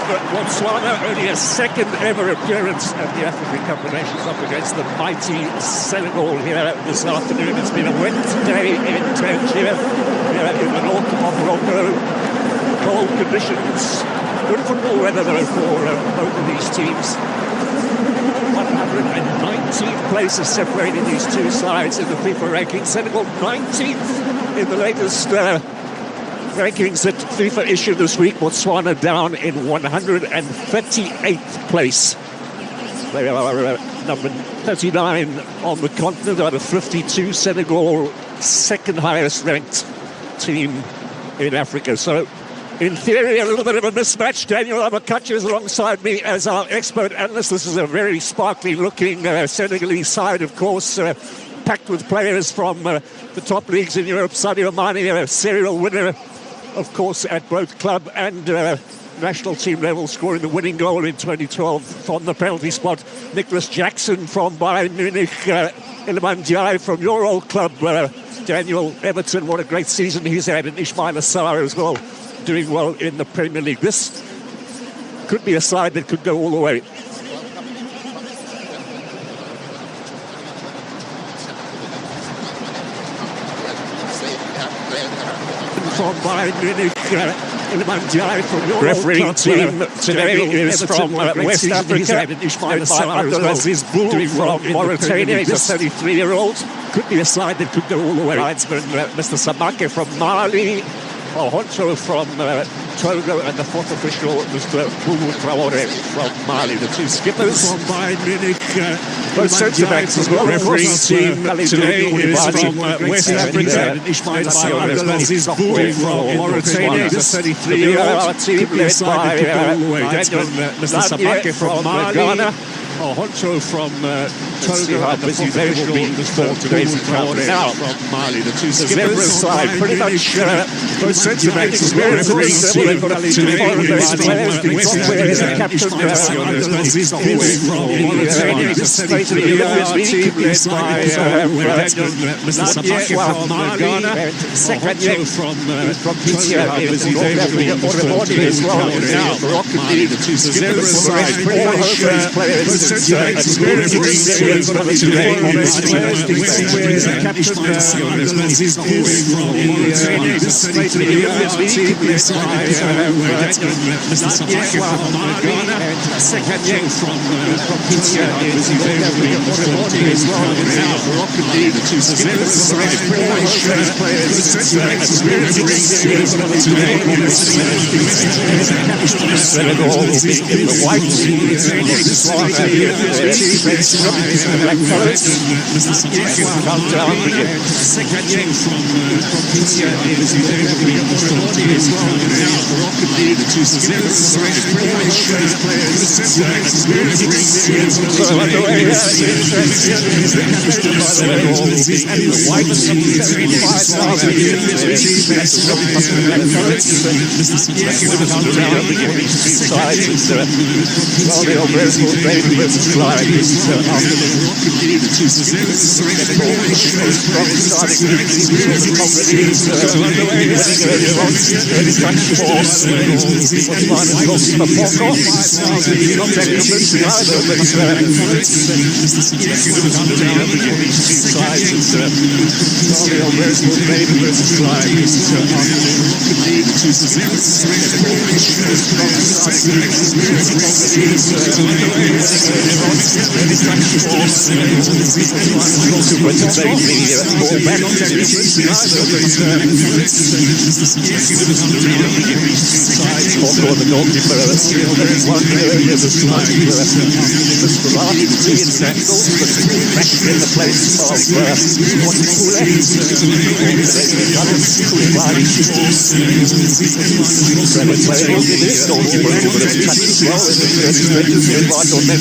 Botswana, only a second ever appearance at the African Cup of Nations up against the mighty Senegal here this afternoon. It's been a wet day in Tangier, here in the north of Morocco. Cold conditions, good football weather though for both of these teams. 119th place is separating these two sides in the FIFA ranking. Senegal 19th in the latest rankings that FIFA issued this week. Botswana down in 138th place. They are number 39 on the continent out of 52. Senegal, second highest ranked team in Africa. So in theory, a little bit of a mismatch. Daniel Amakachi is alongside me as our expert analyst. This is a very sparkly looking Senegalese side, of course, packed with players from the top leagues in Europe. Sadio Mane, a serial winner, of course, at both club and national team level, scoring the winning goal in 2012 from the penalty spot. Nicholas Jackson from Bayern Munich, Iliman Ndiaye from your old club, Daniel Everton. What a great season he's had, and Ismail Assar as well, doing well in the Premier League. This could be a side that could go all the way. From Bayern Munich, Iliman Ndiaye from your refereeing team today is from West Africa, and Abdelaziz Boul from Mauritania. He's a 33-year-old. Could be a side that could go all the way. Linesman Mr. Samake from Mali, Honcho from Togo, and the fourth official, Mr. Boubou Traoré from Mali. The two skippers from Bayern Munich, both centre-backs as well. Refereeing team today is from West Africa, Ismail Abdelaziz Boul from Mauritania. The 33-year-old team led by Daniel Mr. Samake from Ghana. Honcho from Togo, and the fourth official, Mr. Boubou Traoré from Mali. The two skippers side, pretty much both centre-backs as well. Refereeing team today is from West Africa, Ismail Abdelaziz Boul from Mauritania. The 33-year-old team led by Daniel Mr. Samake from Ghana. Honcho from Togo, and the North Africa as well. Now, Moroccan lead. The two skippers side, pretty much players. Today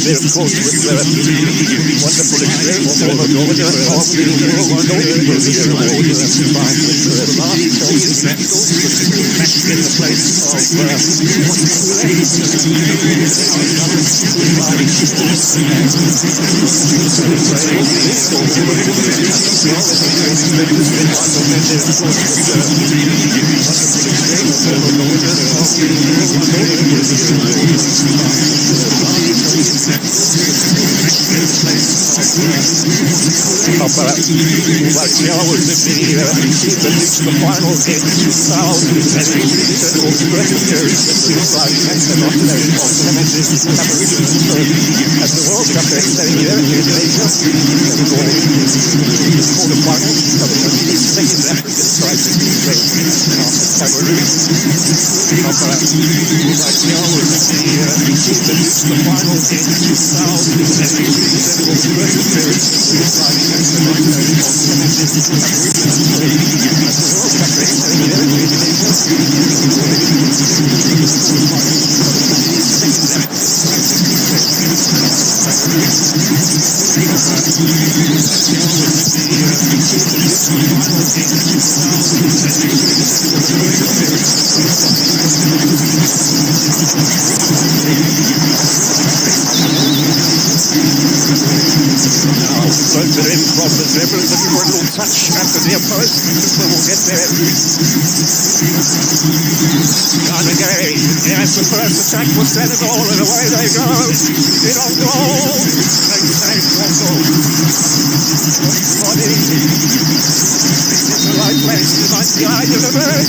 is of course, with the wonderful experience of the winner of the World Goalkeepers Award that's combined with the last Chelsea Senegal, back in the place of Botswana was in the team that reached the final in 2000 and reached the Australian series that seems like an Australian alternative to Cameroon. So at the World Cup they're staying here in Asia, Senegal quarterfinals, coming on the second African side to do so after Cameroon. Botswana was in the team that reached the final in 2000 and reached the Australian series that seems like an Australian alternative to Cameroon. At the World Cup they're staying here in Asia, floats it in from the dribble, looking for a little touch at the near post. Cooper will get there. And again, yes, the first attack was Senegal, and away they go. In on goal. They save one goal. Body. In the right place, the 99 delivers.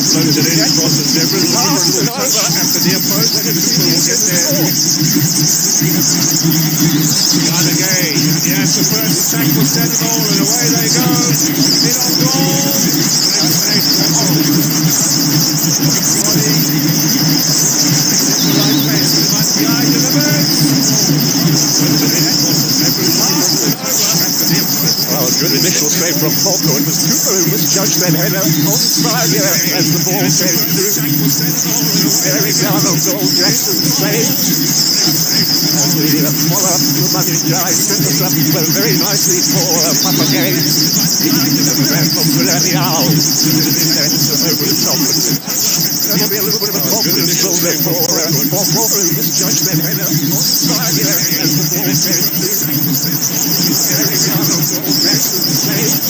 Floats it in from the dribble, last and over at the near post, and Cooper will get there. And again, yes, the first attack was Senegal, and away they go. In on goal. They save one goal. Body. In the right place, the 99 delivers. Floats it in from the dribble, last and over at the near post. Well, a good initial save from Polko. It was Cooper who misjudged that header onside here as the ball came through. Bearing down on goal, Jackson saved. And the follow-up to Manujai set us up very nicely for Papa Games. The man from Villarreal. And over the top. That'll be a little bit of a confidence builder for Polko who misjudged that header onside here as the ball came through. Bearing down on goal, Jackson saved.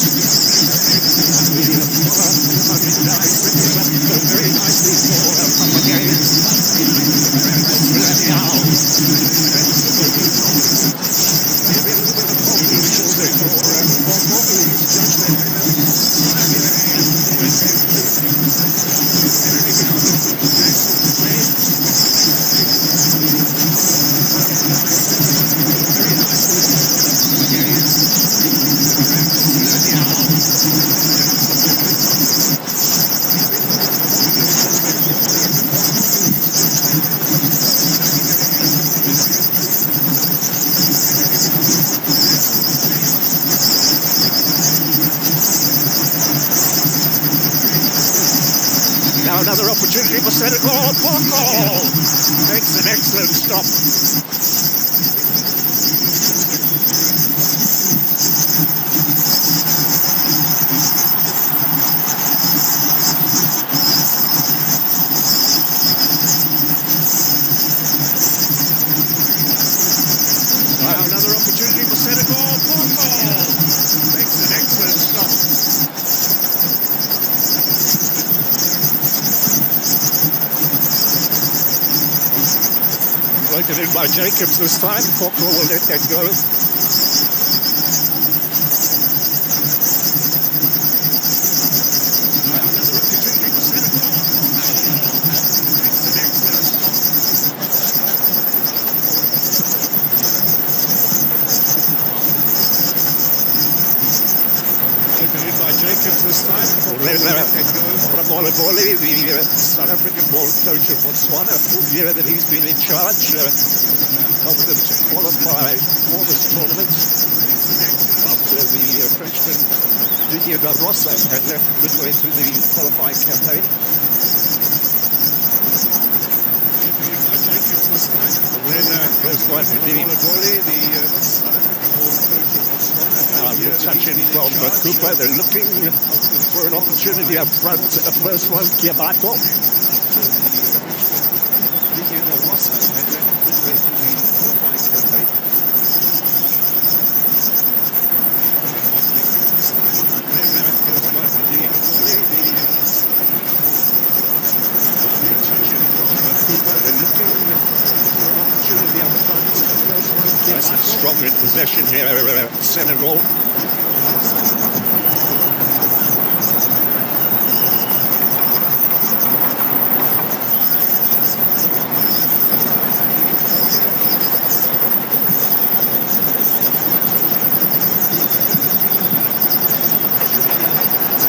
And the follow-up to Manujai set us up very nicely for Papa Games. The man from Villarreal. Now another opportunity for Senegal. Polko makes an excellent stop. Now another opportunity for Senegal. Polko makes an excellent stop. Floated in by Jacobs this time. Polko will let that go. Jacobs this time. Ramolaboli, the South African ball coach of Botswana, full year that he's been in charge, helped them to qualify for this tournament after the Frenchman Didier Da Rosa had left midway through the qualifying campaign. Jacobs this time. first one. Good touch in from Cooper. They're looking for an opportunity up front. The first one, Kiabato. Strong in possession here, Senegal.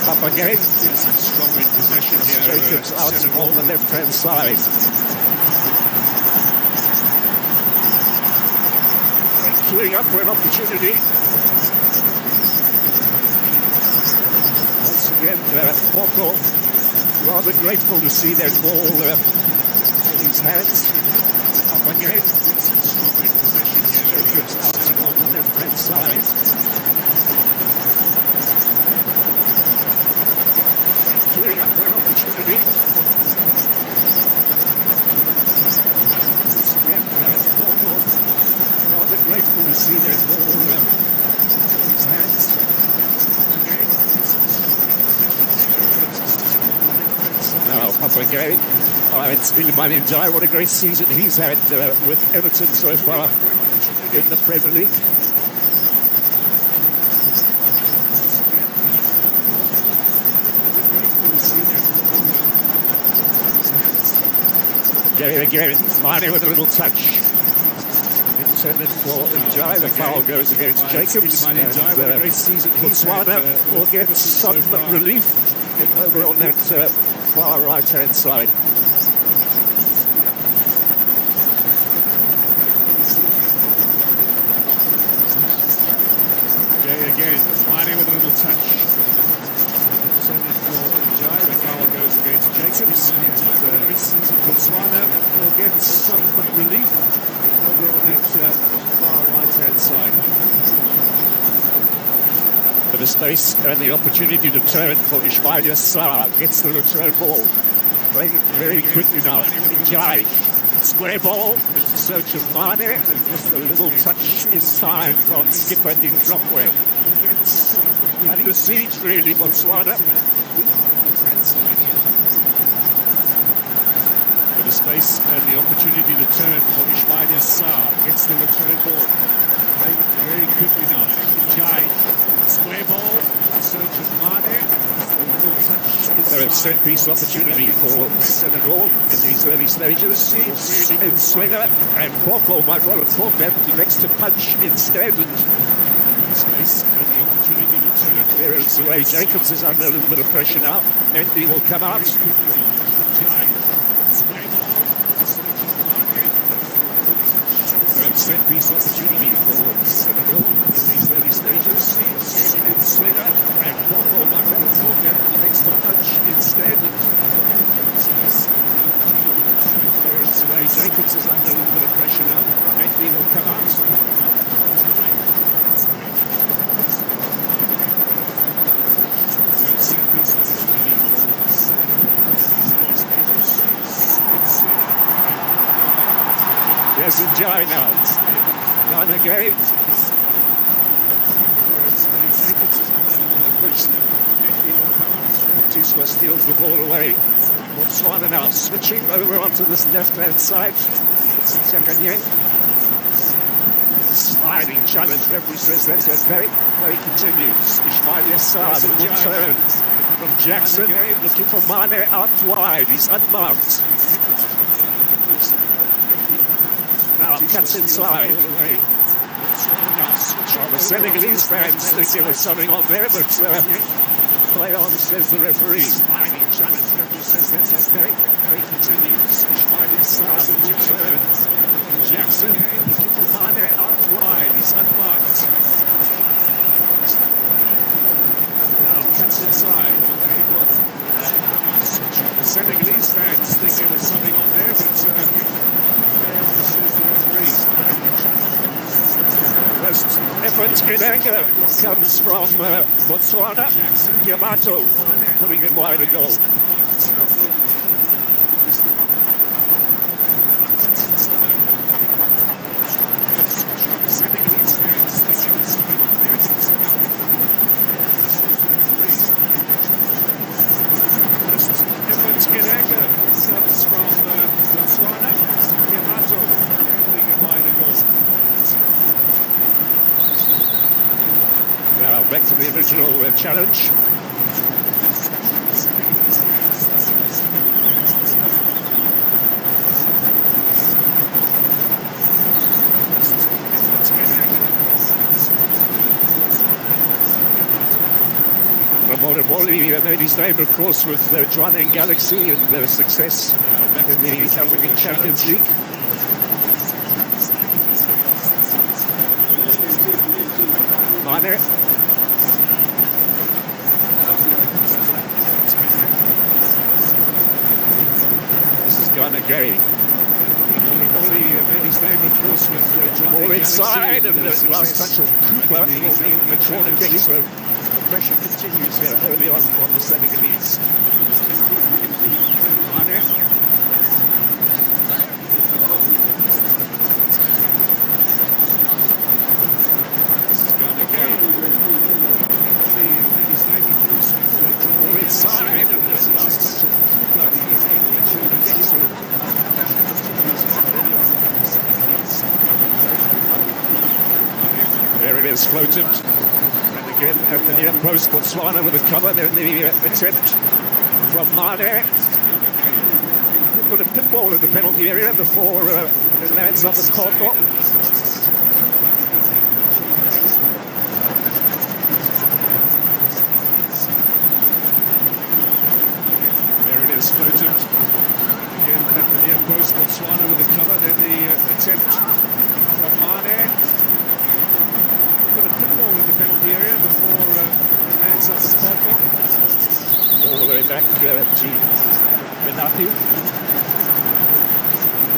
Up again. Strong in possession here. Jacobs out Senegal on the left-hand side. Queuing up for an opportunity. Once again, MOROCCO rather grateful to see their ball in his hands. Up again. Jacobs out on the left-hand side. Queuing up for an opportunity. Once again, MOROCCO grateful to see their ball in his hands. Now, up again. It's Iliman Ndiaye. What a great season he's had with Everton so far in the Premier League. Gary again. Mane with a little touch. Intended for Ndiaye. The foul goes against Jacobs. Botswana will get some relief over on that far right-hand side. Jay again. Mane with a little touch. Intended for Ndiaye. The foul goes against Jacobs. Botswana will get some relief over on that far right-hand side. For the space and the opportunity to turn for Ismail Sarr. Gets the return ball. Playing it very quickly now. Ndiaye. Square ball. Search of Mane. And just a little touch is time from skipper Dick Dropwell. And the siege really, Botswana. The space and the opportunity to turn for Ismail Sarr. Gets the return ball. Playing it very quickly now. Ndiaye. Square ball. Search of Mane. So a set-piece opportunity for Senegal in these early stages. In swinger, and MOROCCO might well have thought that he makes to punch instead. Space and the opportunity to turn. Clearance away. Jacobs is under a little bit of pressure now. Mendy will come out. Set-piece opportunity for Senegal in these early stages. In swinger, and MOROCCO might well have thought that he makes to punch instead. Clearance away. Jacobs is under a little bit of pressure now. Mendy will come out. Set-piece opportunity for Yes, Ndiaye now. Nine again. Tiswa steals the ball away. Botswana now switching over onto this left-hand side. Sakanye. Sliding challenge. Referee says that's okay. Play continues. Ismail Sarr, the good turn from Jackson. Looking for Mane out wide. He's unmarked. Now cuts inside. The Senegalese fans think there was something on there, but play on, says the referee. Sliding challenge. Referee says that's okay. Play continues. Ismail Sarr, the good turn. Jackson looking for Mane out wide. He's unmarked. Now cuts inside. The Senegalese fans think there was something on there, but says the referee. First effort in anger comes from Botswana. Yamato putting it wide of goal. Comes from Botswana. Yamato putting it wide of goal. Now back to the original challenge. Ramon made his name, of course, with Botswana and Galaxy and their success in the African Champions League. Mane. This is Ghana Gary. Made his name, of course, with all inside, and the last touch of Cooper in the corner kick. So the pressure continues here early on from the Senegalese. Mane. This is Ghana Gary. Made his name, of course, with all inside, and the last touch of Cooper in the corner kick. So there it is, floated. And again, at the near post, Botswana with a cover. Then the attempt from Mane. Put a pinball in the penalty area before it lands up at Koko. There it is, floated. Again, at the near post, Botswana with a cover. Then the attempt from Mane. Put a pinball in the penalty area before it lands up the Koko. All the way back to Benapi.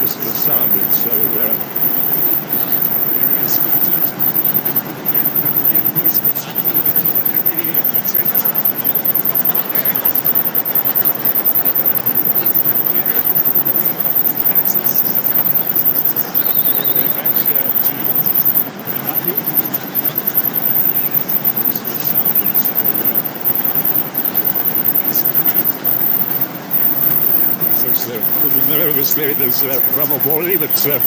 This was sounded, so there it is. A little nervous there, there's Ramoboli, but here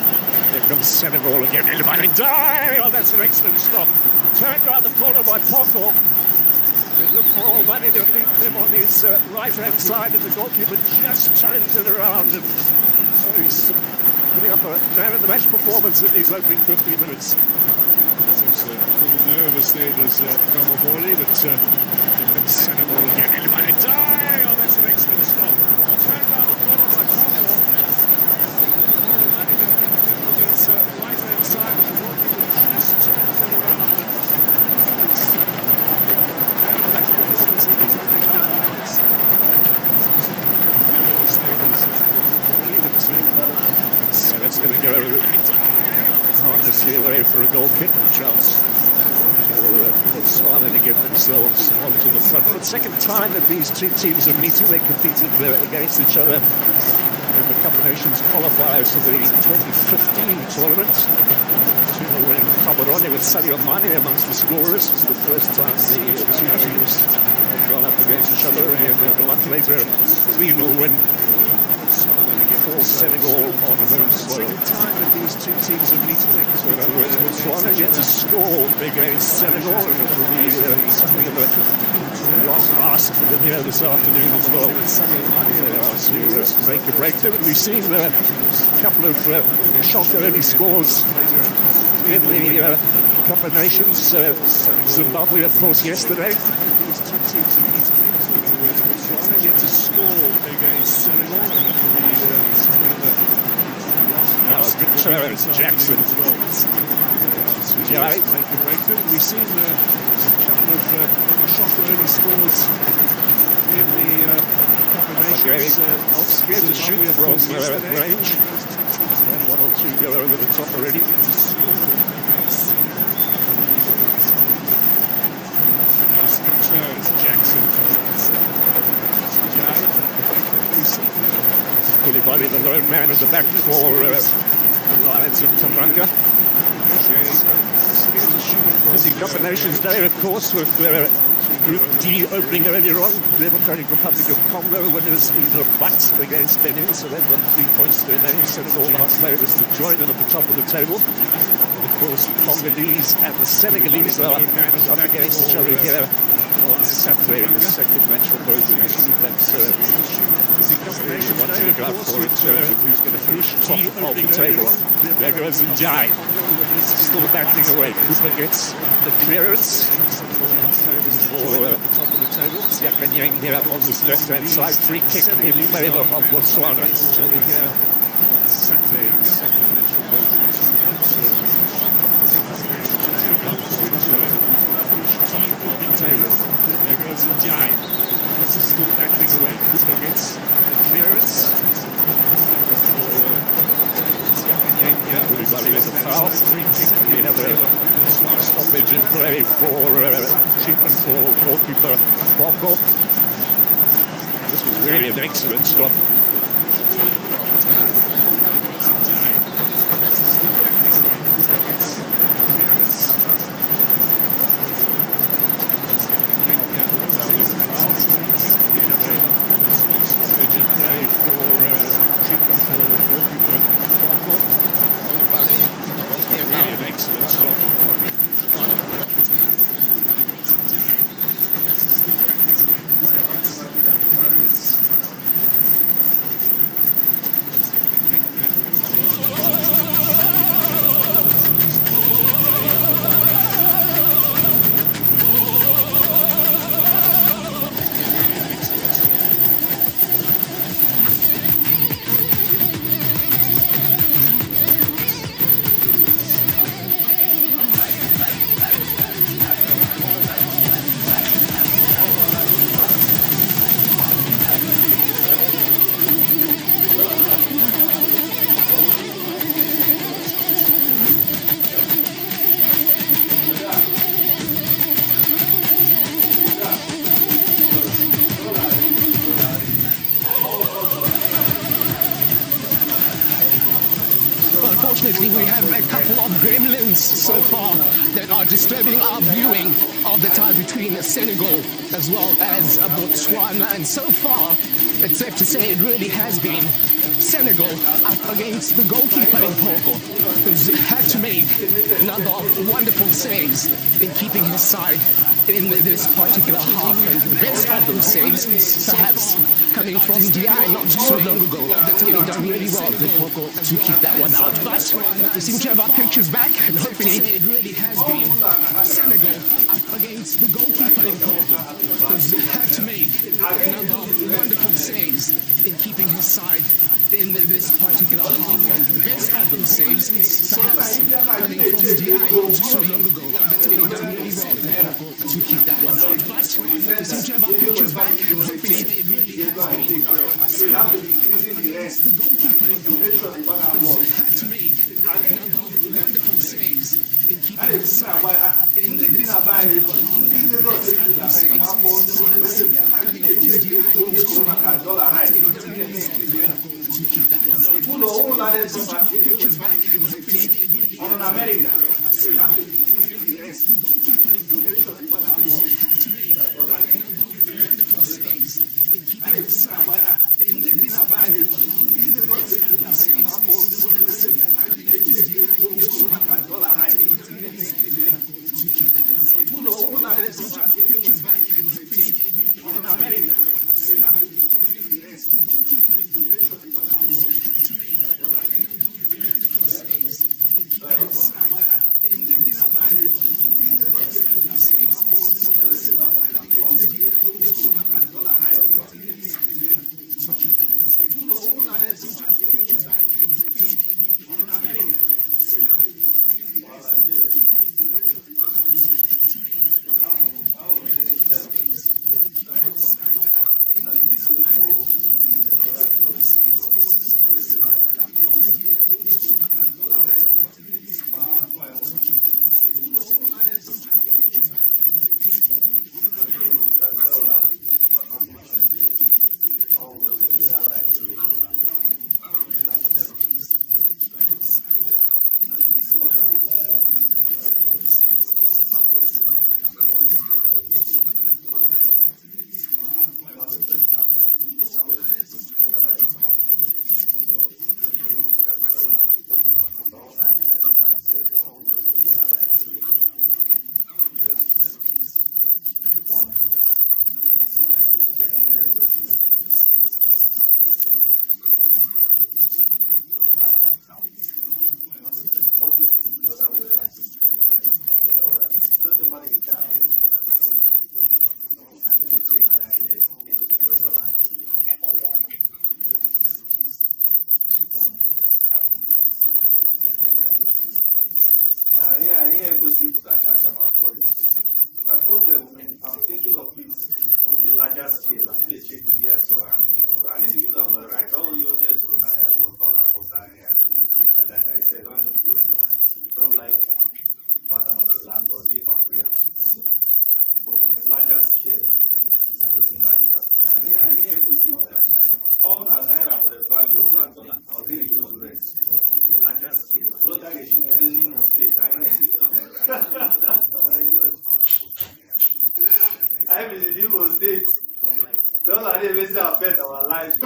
comes Senegal again. Oh, that's an excellent stop. Turned around the corner by Poko. They look for all money, they'll beat him on his right-hand side, and the goalkeeper just turns it around. And so he's putting up a man-of-the-match performance in these opening 15 minutes. So it's a little nervous there, there's Ramoboli, but here comes Senegal again. Oh, that's an excellent stop. Turned down the corner by Congo. His right-hand side of the goalkeeper just turns it around. That performance in these opening 15 minutes. So that's going to go harmlessly away for a goal kick chance. Botswana to get themselves onto the front. For the second time that these two teams are meeting, they competed against each other in the Cup of Nations qualifiers for the 2015 tournament. 2-0 win in Cameroon with Sadio Mane amongst the scorers. This is the first time the two teams have gone up against each other, and a month later, 3-0 win. All Senegal on home soil. Second time that these two teams are meeting. So in other words, Botswana yet to score against Senegal, and it will be something of a long ask for them here this afternoon as well. To make a breakthrough. We've seen a couple of shock early scores in the Cup of Nations. Zimbabwe, of course, yesterday. These two teams are meeting. Botswana yet to score against Senegal. Now a good turn, Jackson. Jai. We've seen a couple of shock early scores in the Cup of Nations. Scared to shoot from range. And one or two go over the top already. Koulibaly, the lone man at the back for the Lions of Teranga. Busy Cup of Nations Day, of course, with Group D opening earlier on. Democratic Republic of Congo winners in the butts against Benin, so they've got 3 points to their name. Senegal last favourites to join them at the top of the table. And of course, the Congolese and the Senegalese are up against each other here on Saturday in the second match for both of these. That's one to look out for in terms of who's going to finish top of the table. There goes Njai. Still battling away. Cooper gets the clearance for Siakanyang here on this left-hand side. Free kick in favour of Botswana. Saturday in the second match for both of these. There goes Njai. Still battling away. Cooper gets the clearance. Koulibaly with a foul. We have a stoppage in play for treatment for goalkeeper Boko. This was really an excellent stop. Unfortunately, we have a couple of gremlins so far that are disturbing our viewing of the tie between Senegal as well as Botswana. And so far, it's safe to say it really has been Senegal up against the goalkeeper in Porco, who's had to make a number of wonderful saves in keeping his side in this particular half. And the best of them saves, perhaps coming from DI not so long ago. That's getting done really well to keep that one out. But we seem to have our pictures back, and hopefully it really has been Senegal up against the goalkeeper in Porco, who's had to make a number of wonderful saves in keeping his side in this particular half. And the best of them saves, perhaps coming from DI not so long ago. That's getting done really well to keep that one out. But we seem to have our pictures back, and hopefully it really has been the goalkeeper in Porco, who's had to make a number of wonderful saves in keeping his side in this particular half. To keep that one out. Pictures back, and hopefully on America. Oh, Yeah, go see my problem, I'm thinking of it on a larger scale. I need to check the year, so I need to use on the right. All your years to Naya to call and post here. And like I said, don't do so. Don't like pattern of the land or give up free action. But on a larger scale, I could see that. All Naira with the value of that dollar, I'll really use the rest. On a larger scale. Look at it, she's in the state. I'm in the Imo State. Those are the ways that affect our lives.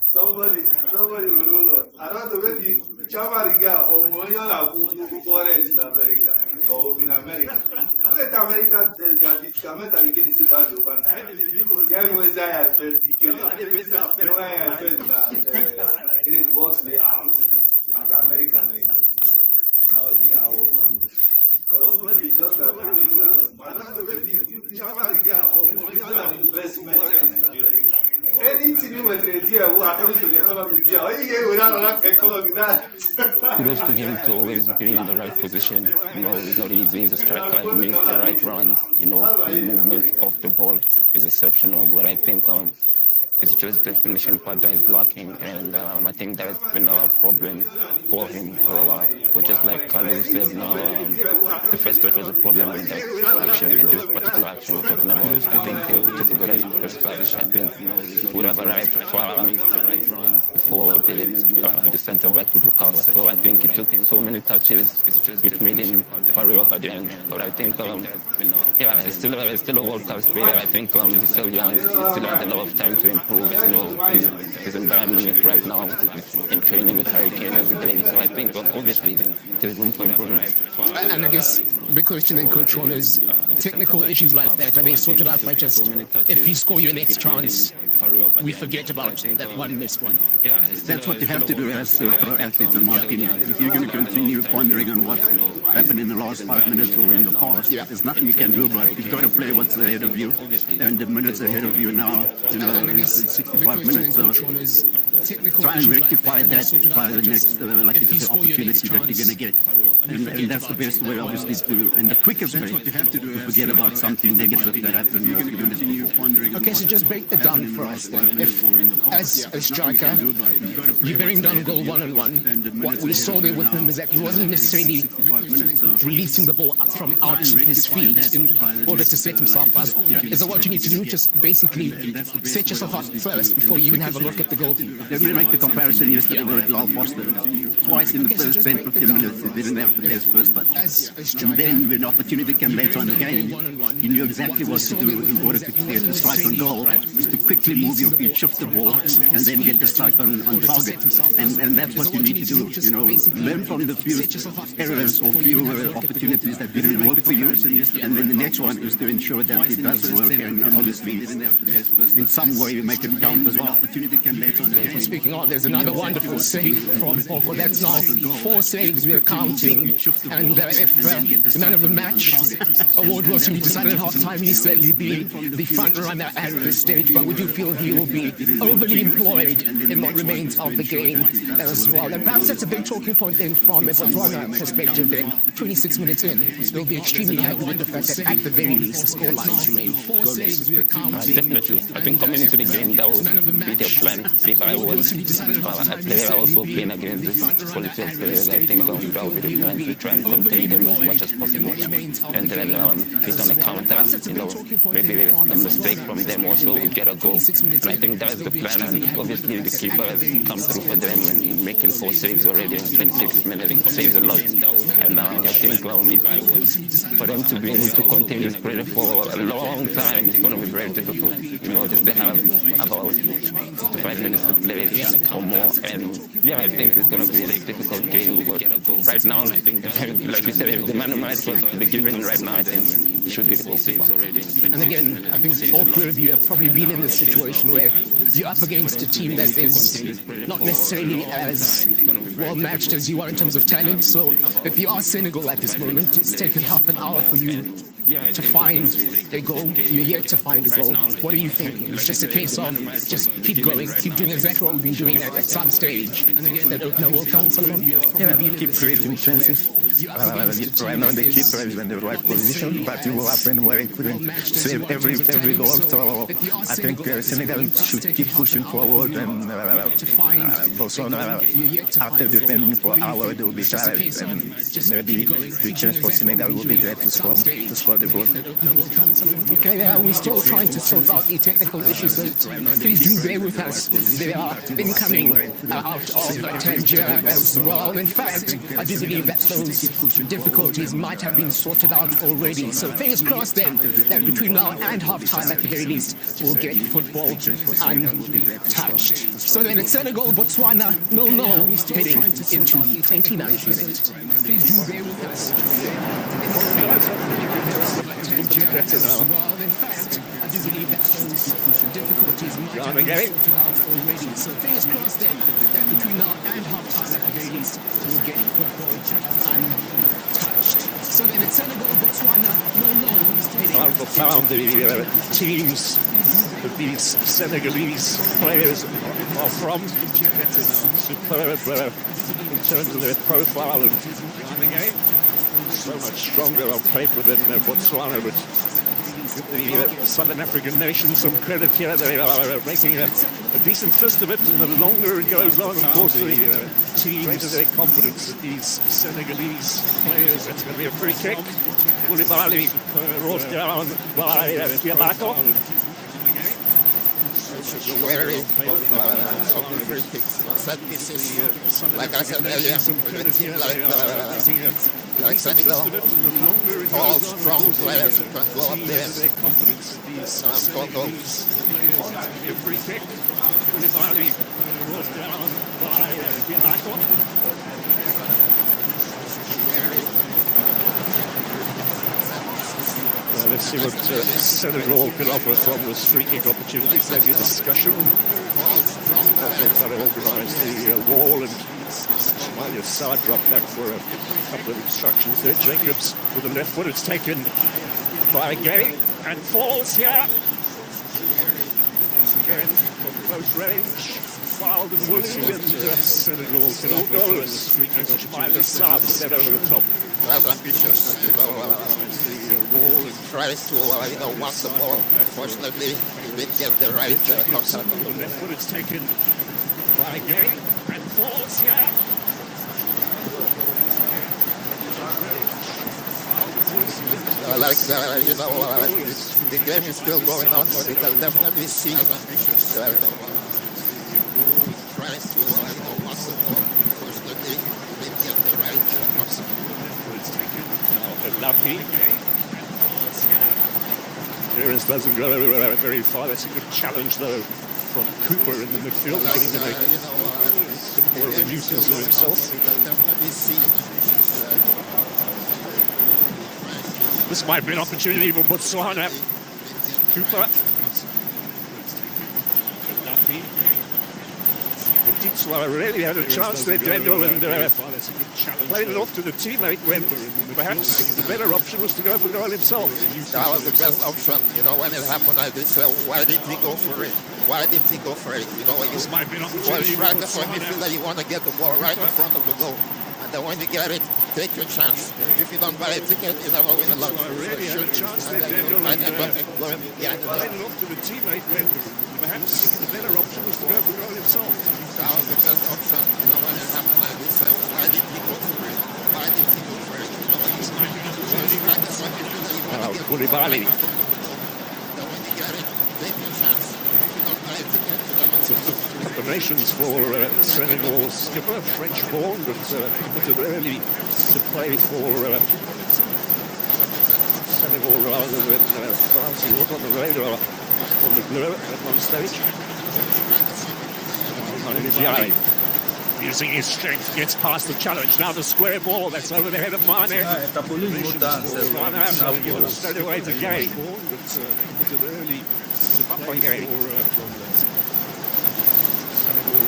Somebody will roll on. I don't know whether the Chamariga or Monion who forest in America or in America. Let America that it come out and get it back to one. Get where I felt the killing. The way I felt that it was the American. Anything you were here, who according to the economy, without economy, kudos to him to always be in the right position. You know, it's not easy. He's a striker. He makes the right runs. You know, his movement off the ball is exceptional. But I think it's just the finishing part that is lacking, and I think that's been a problem for him for a while. But just like Carlos said, now the first touch was a problem in that action, in this particular action we're talking about. I think he took a good first touch. I think would have arrived far before the centre back could recover. So I think it took so many touches, which made him hurry up at the end. But I think, he's still a World Cup player. I think he's still young. He still has a lot of time to improve. You know, his environment right now in training with Hurricane every day. So I think obviously there's room for improvement. And I guess the question then, Coach Ron, is technical issues like that, are they sorted out by just, if you score your next chance, we forget about that one missed one? That's what you have to do as pro athletes, in my opinion. If you're going to continue pondering on what happened in the last 5 minutes or in the past, there's nothing you can do about it. You've got to play what's ahead of you, and the minutes ahead of you now, you know, it's 65 minutes. So try and rectify that by the next the opportunity that you're going to get. And that's the best way, obviously, and the quickest way to forget about something negative that happened. Okay, so just break it down for us then. If, as a striker, you're bearing down goal one-on-one, what we saw there with him is that he wasn't necessarily releasing the ball from out his feet in order to set himself up. Is that what you need to do? Just basically set yourself up first before you even have a look at the goal? Let me make the comparison yesterday with Lyle Foster. Twice in the first 10, 15 minutes, he didn't have the best first touch. And then when opportunity came later on the game, he knew exactly what to do in order to strike on goal, is to quickly move your feet, shift the ball, and then get the strike on target. And that's what you need to do. You know, learn from the few errors or few opportunities that didn't work for you, and then the next one is to ensure that it does work, and obviously in some way you make it count as well. Opportunity came later on the game. Speaking of, there's another wonderful save from Porco. That's now 4 saves we're counting. And if the man of the match award was to be decided at half-time, he's certainly the front runner at this stage. But we do feel he will be overly employed in what remains of the game as well. And perhaps that's a big talking point then from a Botswana perspective then. 26 minutes in, they'll be extremely happy with the fact that at the very least the score lines remain goalless. Definitely. I think coming into the game, that would be their plan. If I was a player also playing against this quality of players, I think that would be the plan to try and contain them as much as possible. And then hit on a counter, you know, maybe a mistake from them also would get a goal. And I think that's the plan. And obviously the keeper has come through for them and making 4 saves already in 26 minutes. Saves a lot. And I think for them to be able to contain this pressure for a long time, it's going to be very difficult. You know, just they have about 55 minutes to play. minutes or more. And yeah, I think it's going to be a difficult game. But right now, like you said, if the man of match was the given right now, I think he should be the goalkeeper. And again, I think all three of you have probably been in this situation where you're up against a team that is not necessarily as well matched as you are in terms of talent. So if you are Senegal at this moment, it's taken half an hour for you to find a goal. You're yet to find a goal. What are you thinking? It's just a case of just keep going, keep doing exactly what we've been doing at some stage. And again, that opener will come. Keep creating chances. Right now the keeper is in the right position, but it will happen where he couldn't save every goal. So I think Senegal should keep pushing forward, and Botswana, after defending for hours, they will be tired, and maybe the chance for Senegal will be there to score the goal. Okay, we're still trying to sort out the technical issues, so please do bear with us. They are incoming out of Tangier as well. In fact, I do believe that those difficulties might have been sorted out already. So fingers crossed then that between now and half-time at the very least, we'll get football untouched. So then it's Senegal, Botswana, 0-0, heading into the 29th minute. Please do bear with us. In fact, I do believe that those difficulties might have been sorted out already. So fingers crossed then that between now and half-time at the very least, we'll get football untouched. So then it's Senegal, Botswana, 0-0. Found the teams that these Senegalese players are from. Superb in terms of their profile and so much stronger on paper than Botswana, but the Southern African nations some credit here. They are making a decent fist of it, and the longer it goes on, of course, the teams their confidence that these Senegalese players. It's going to be a free kick. Koulibaly brought down by Diabako. Very free kicks. Set pieces. Like I said earlier, like Senegal, all strong players who can go up there and score goals. Free kick. Koulibaly brought down by Diabako. Let's see what Senegal can offer from this free kick opportunity. Plenty of discussion. They've got to organise the wall, and Somalia side drop back for a couple of instructions there. Jacobs with the left foot. It's taken by Gay and falls here. Again, from close range. Wild and woolly, and Senegal can offer this free kick. Somalia side set over the top. That's ambitious. Tries to, want the ball. Unfortunately, he didn't get the right contact. The left foot is taken by Gay and falls here. The game is still going on, but you can definitely see tries to, want the ball. Unfortunately, he didn't get the right contact. Lucky. Clearance doesn't go very far. That's a good challenge, though, from Cooper in the midfield. Getting to make some more of a nuisance of himself. This might be an opportunity for Botswana. Cooper. Lucky. Botswana really had a chance there, Daniel, and played it off to the teammate when perhaps the better option was to go for goal himself. That was the best option. When it happened, I did say, why didn't he go for it? Why didn't he go for it? When you striker for midfielder, you want to get the ball right in front of the goal. And then when you get it, take your chance. If you don't buy a ticket, you never win a lot. Really had a chance there, Daniel, and played it off to the teammate when perhaps the better option was to go for goal himself. That was the best option. When it happened, I did say, why didn't he go for it? Why didn't he go for it? Koulibaly. Then when you get it, take your chance. If you don't buy a ticket, you never win a lot. Combinations for Senegal skipper, French-born, but wanted early to play for Senegal rather than France. He was on the radar on the blur at one stage. Ndiaye, using his strength, gets past the challenge. Now the square ball that's over the head of Mane. Straight away to Gay.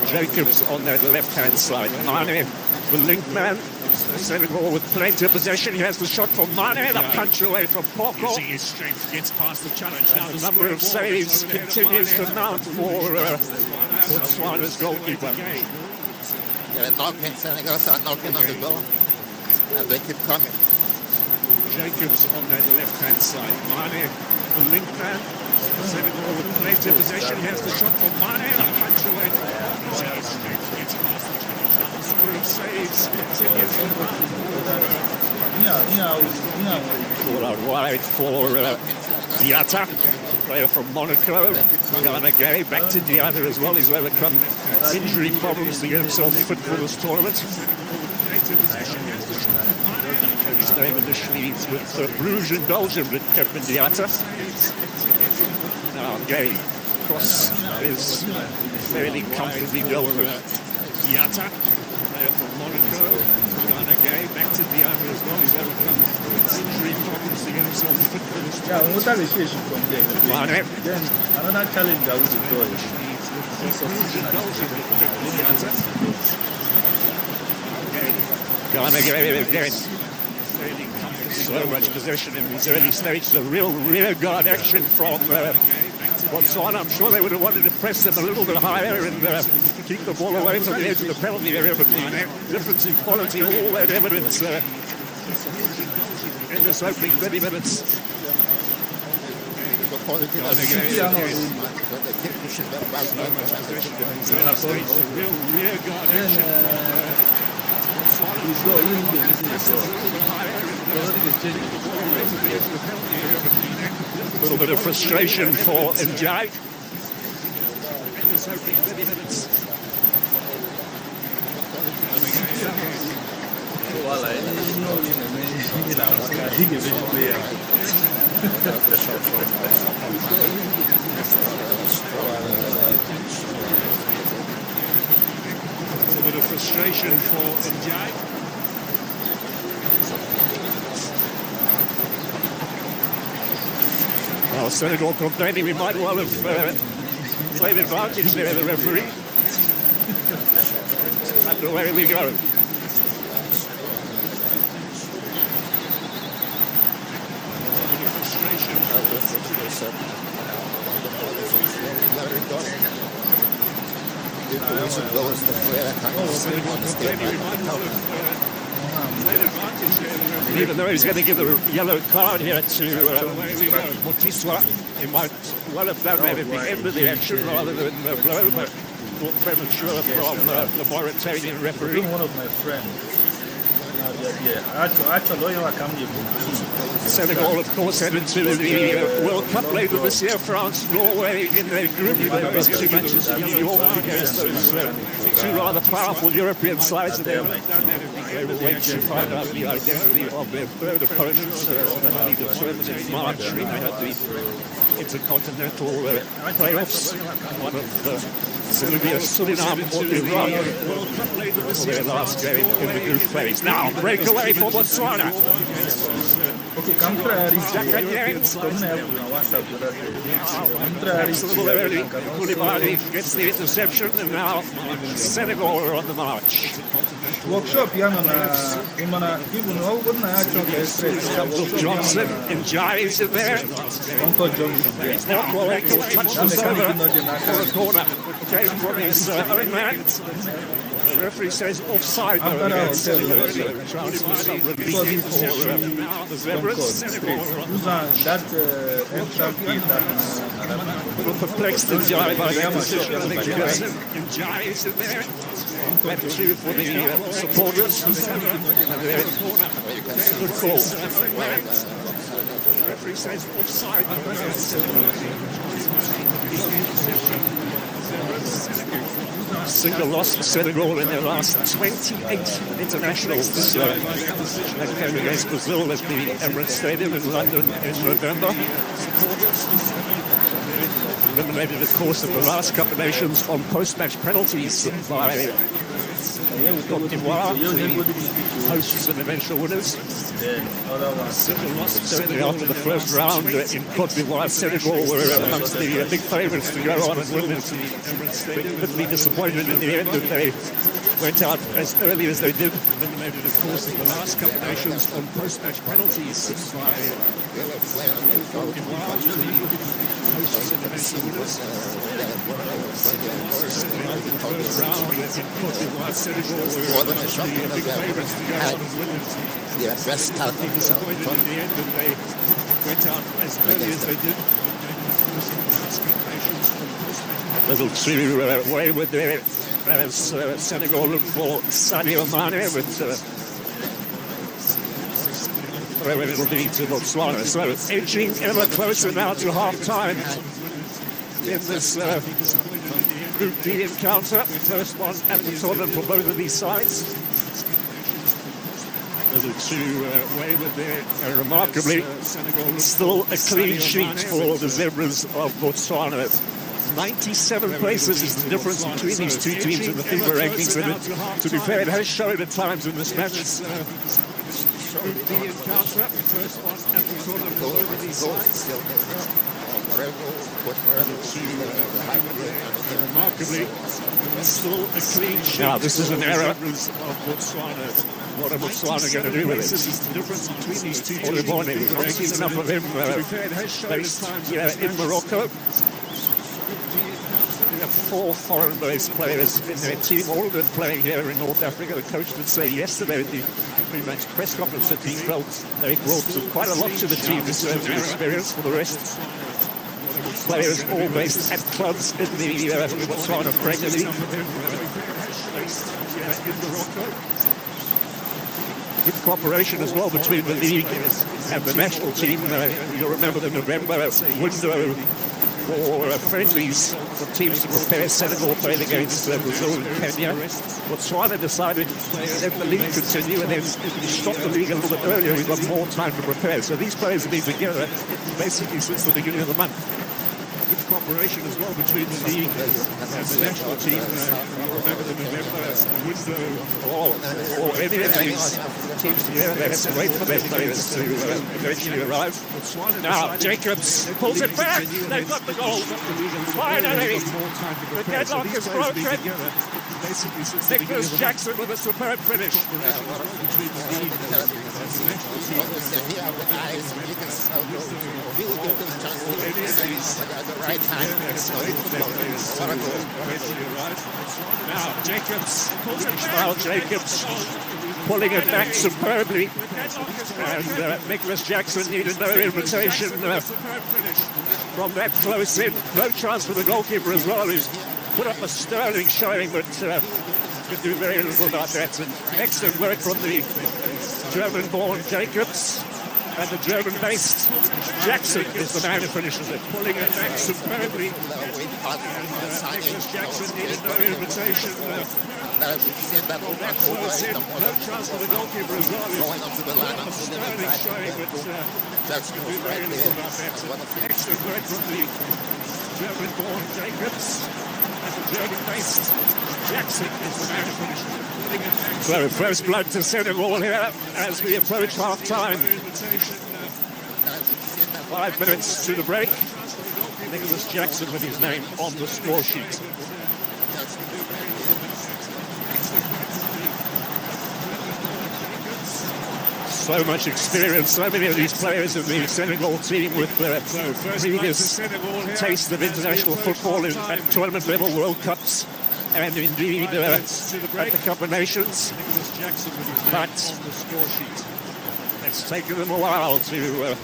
Jacobs on that left-hand side. Mane, the link man. Senegal with plenty of possession. He has the shot from Mane. The punch away from Poko. Using his strength, gets past the challenge. Now The number of saves continues to mount for Botswana's goalkeeper. They're knocking, Senegal are knocking on the door. And they keep coming. Jacobs on that left-hand side. Mane, the link man. Senegal with plenty of possession. He has the shot from Mane. The punch away from Poko. Using his strength, gets past the challenge. Number of saves continues to mount for out wide for Diatta, player from Monaco. Ghana Gay back to Diatta as well. He's overcome injury problems to get himself fit for this tournament. His name initially with Bruges in Belgium, but Captain Diatta. Now Gay cross is fairly comfortably dealt with. Diatta, player from Monaco. Ghana Gay back to Diatta as well. He's overcome injury problems to get himself fit for this tournament. Mane. Then another challenge that we do is Ghana Gay again. So much possession in these early stages. A real rear guard action from Botswana. I'm sure they would have wanted to press them a little bit higher and keep the ball away from the edge of the penalty area, but the difference in quality, all that evidence in this opening 30 minutes. The quality of the keep pushing them back. Real rear guard action. A little bit of frustration for Ndiaye. A bit of frustration for Ndiaye. Well, Senegal complaining we might well have played advantage there, the referee. And away we go. Even though he's going to give a yellow card here to Botswana, he might well have done that at the end of the action rather than blow, but not premature from the Mauritanian referee. one of my friends. Senegal, of course, headed to the World Cup later this year. France, Norway in their group. Those two matches in New York against those two rather powerful European sides. And they will wait to find out the identity of their third opponents. That'll be determined in March. They had the intercontinental playoffs. One of Serbia, Suriname, or Iran. Their last game in the group phase. Now, breakaway for Botswana. Koulibaly gets the interception, and now Senegal are on the march. Workshop Johnson and Giles in there. Well, touches over for a corner. Came from his own man. The referee says offside though against Senegal. Chance for some relief for the Zebras. A little perplexed in Jai by that decision. I think because Jai is in there. That too for the supporters. Good call. The referee says offside though against single loss for Senegal in their last 28 internationals. That came against Brazil at the Emirates Stadium in London in November. eliminated, of course, in the last Cup of Nations on post-match penalties by Cote d'Ivoire, the hosts and eventual winners. Certainly after the first round in Cote d'Ivoire, Senegal were amongst the big favourites to go on and win it. Bitterly disappointed in the end that they went out as early as they did. Eliminated, of course, in the last Cup of Nations on post-match penalties by Cote d'Ivoire, the hosts and eventual winners. Certainly after the first round in Cote d'Ivoire, Senegal were amongst the big favourites to go on and win it. Yeah, best start. Disappointed in the end that they went out as early as they did. Little too away with their as Senegal look for Sadio Mane with throw it will be to Botswana. So it's edging ever closer now to half-time in this Group D encounter. First one at the tournament for both of these sides. Little too away with their remarkably still a clean sheet for the Zebras of Botswana. 97 places is the difference between these two teams in the FIFA rankings, and to be fair, it has shown at times in this match. Group D encounter, first one at the tournament for both of these sides. Remarkably, still a clean sheet. Now, this is an error. Of Botswana. What are Botswana going to do with it? This is the difference between these two teams. We've not seen enough of him based in Morocco. We have 4 foreign-based players in their team, all of them playing here in North Africa. The coach did say yesterday at the pre-match press conference that he felt they brought quite a lot to the team in terms of experience. For the rest, players all based at clubs in the Botswana Premier League. Good cooperation as well between the league and the national team. You'll remember the November window for friendlies for teams to prepare. Senegal played against Brazil and Kenya. Botswana decided to let the league continue and then stop the league a little bit earlier. We've got more time to prepare. So these players have been together basically since the beginning of the month. Good cooperation as well between the league and the national team. You remember the November window or any of these teams together. That's great for their players to eventually arrive. Now Jacobs pulls it back. They've got the goal. Finally, the deadlock is broken. Nicholas Jackson with a superb finish. Right time. Now Jacobs pulls it back. Now Jacobs pulling it back superbly. And Nicholas Jackson needed no invitation from that close in. No chance for the goalkeeper as well, who's put up a sterling showing, but could do very little about that. And excellent work from the German-born Jacobs. And the German-based Jackson is the man who finishes it, pulling it back superbly. Nicholas Jackson needed no invitation. No chance for the goalkeeper as well. Going up to the line, A sterling showing, but that's could do very little about that. Excellent work from the German-born Jacobs. And the German-based Jackson is the man who finishes it. So first blood to Senegal here as we approach half-time. 5 minutes to the break. Nicholas Jackson with his name on the score sheet. So much experience, so many of these players in the Senegal team with previous taste of international football at tournament level, World Cups, and indeed at the Cup of Nations. But it's taken them a while to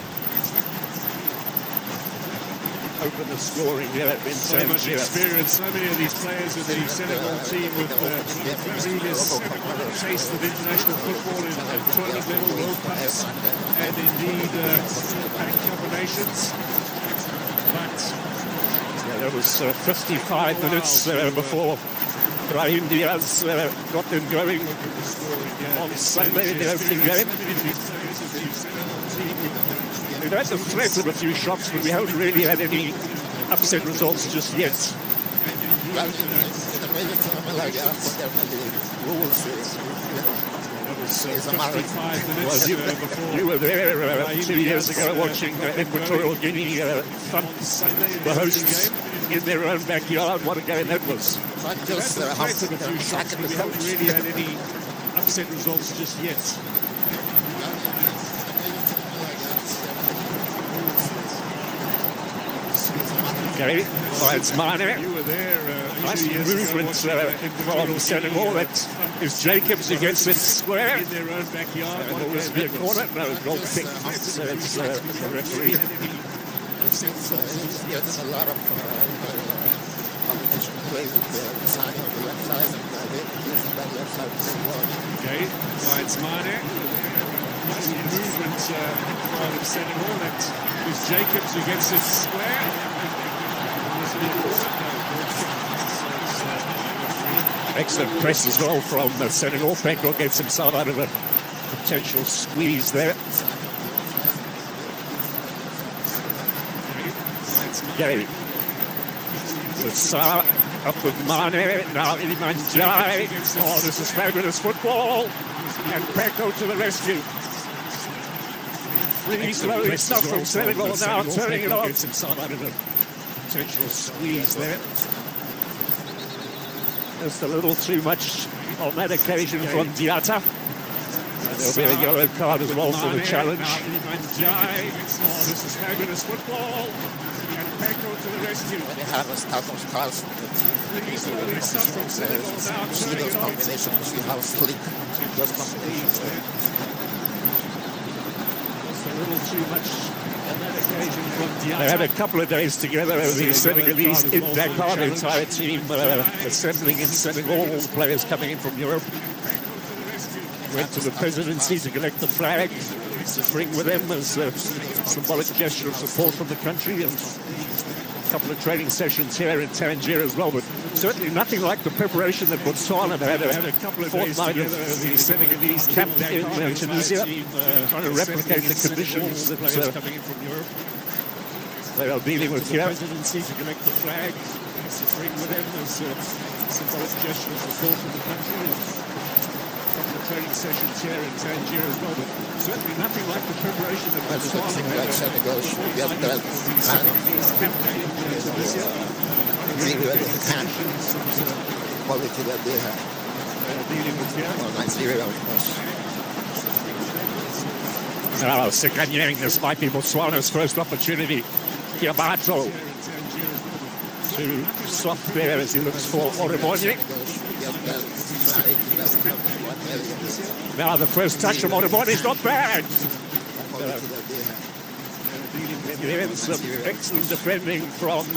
open the scoring here in so much experience, so many of these players in the Senegal team with previous taste of international football at tournament level, World Cups, and indeed at Cup of Nations. But there was 55 minutes before Brahim Diaz got them going on Sunday in the opening game. We've had the threat of a few shots, but we haven't really had any upset results just yet. Well, in a major tournament like Afcon, there may be rules. It's a matter of 5 minutes before. You were there 2 years ago watching Equatorial Guinea thump the hosts in their own backyard. What a game that was. not just after the attack in the We haven't coach. really had any upset results just yet. Okay, finds Mane. You were there. Nice movement from Senegal. That is Jacobs against it square. In their own backyard. And will this be a corner? No, goal kick. So it's the referee. There's a lot of competition play with the signing on the left side and that left side pretty well. Okay, finds Mane. Nice movement from Senegal. That is Jacobs against it square. Excellent press as well from Senegal. Pedro gets himself out of a potential squeeze there. Gary. So Sarr up with Mane. Now Iliman Jai. Oh, this is fabulous football. And Peko to the rescue. Really slowly stuff from Senegal now, turning it off. Gets himself out of a potential squeeze there. Just a little too much on that occasion from Diatta. There'll be a yellow card as well for the challenge. Oh, this is fabulous football. And Peko to the rescue. When you have a start of stars, you see those combinations, you see how slick those combinations are. Just a little too much on that occasion from Diatta. They had a couple of days together, the Senegalese in Dakar, the entire team assembling in Senegal, all the players coming in from Europe. Went to the presidency to collect the flag, to bring with them as a symbolic gesture of support from the country, and a couple of training sessions here in Tangier as well, but certainly nothing like the preparation that Botswana had a couple of fortnight of the Senegalese camp in Tunisia, trying to replicate the conditions that coming in from Europe. They are dealing with here. Presidency to collect the flag, to bring with them as a symbolic gesture of support from the country. Training sessions here in Tangier as well, but certainly nothing like the preparation that That's the thing like Senegal should get that kind of really can quality that they have. Dealing with here. Well, Nigeria, of course. Now, Sekanyang, this might be Botswana's first opportunity. Kiabato to soft there as he looks for Oribonye. Now the first touch from Oribonye is not bad. Then some excellent defending from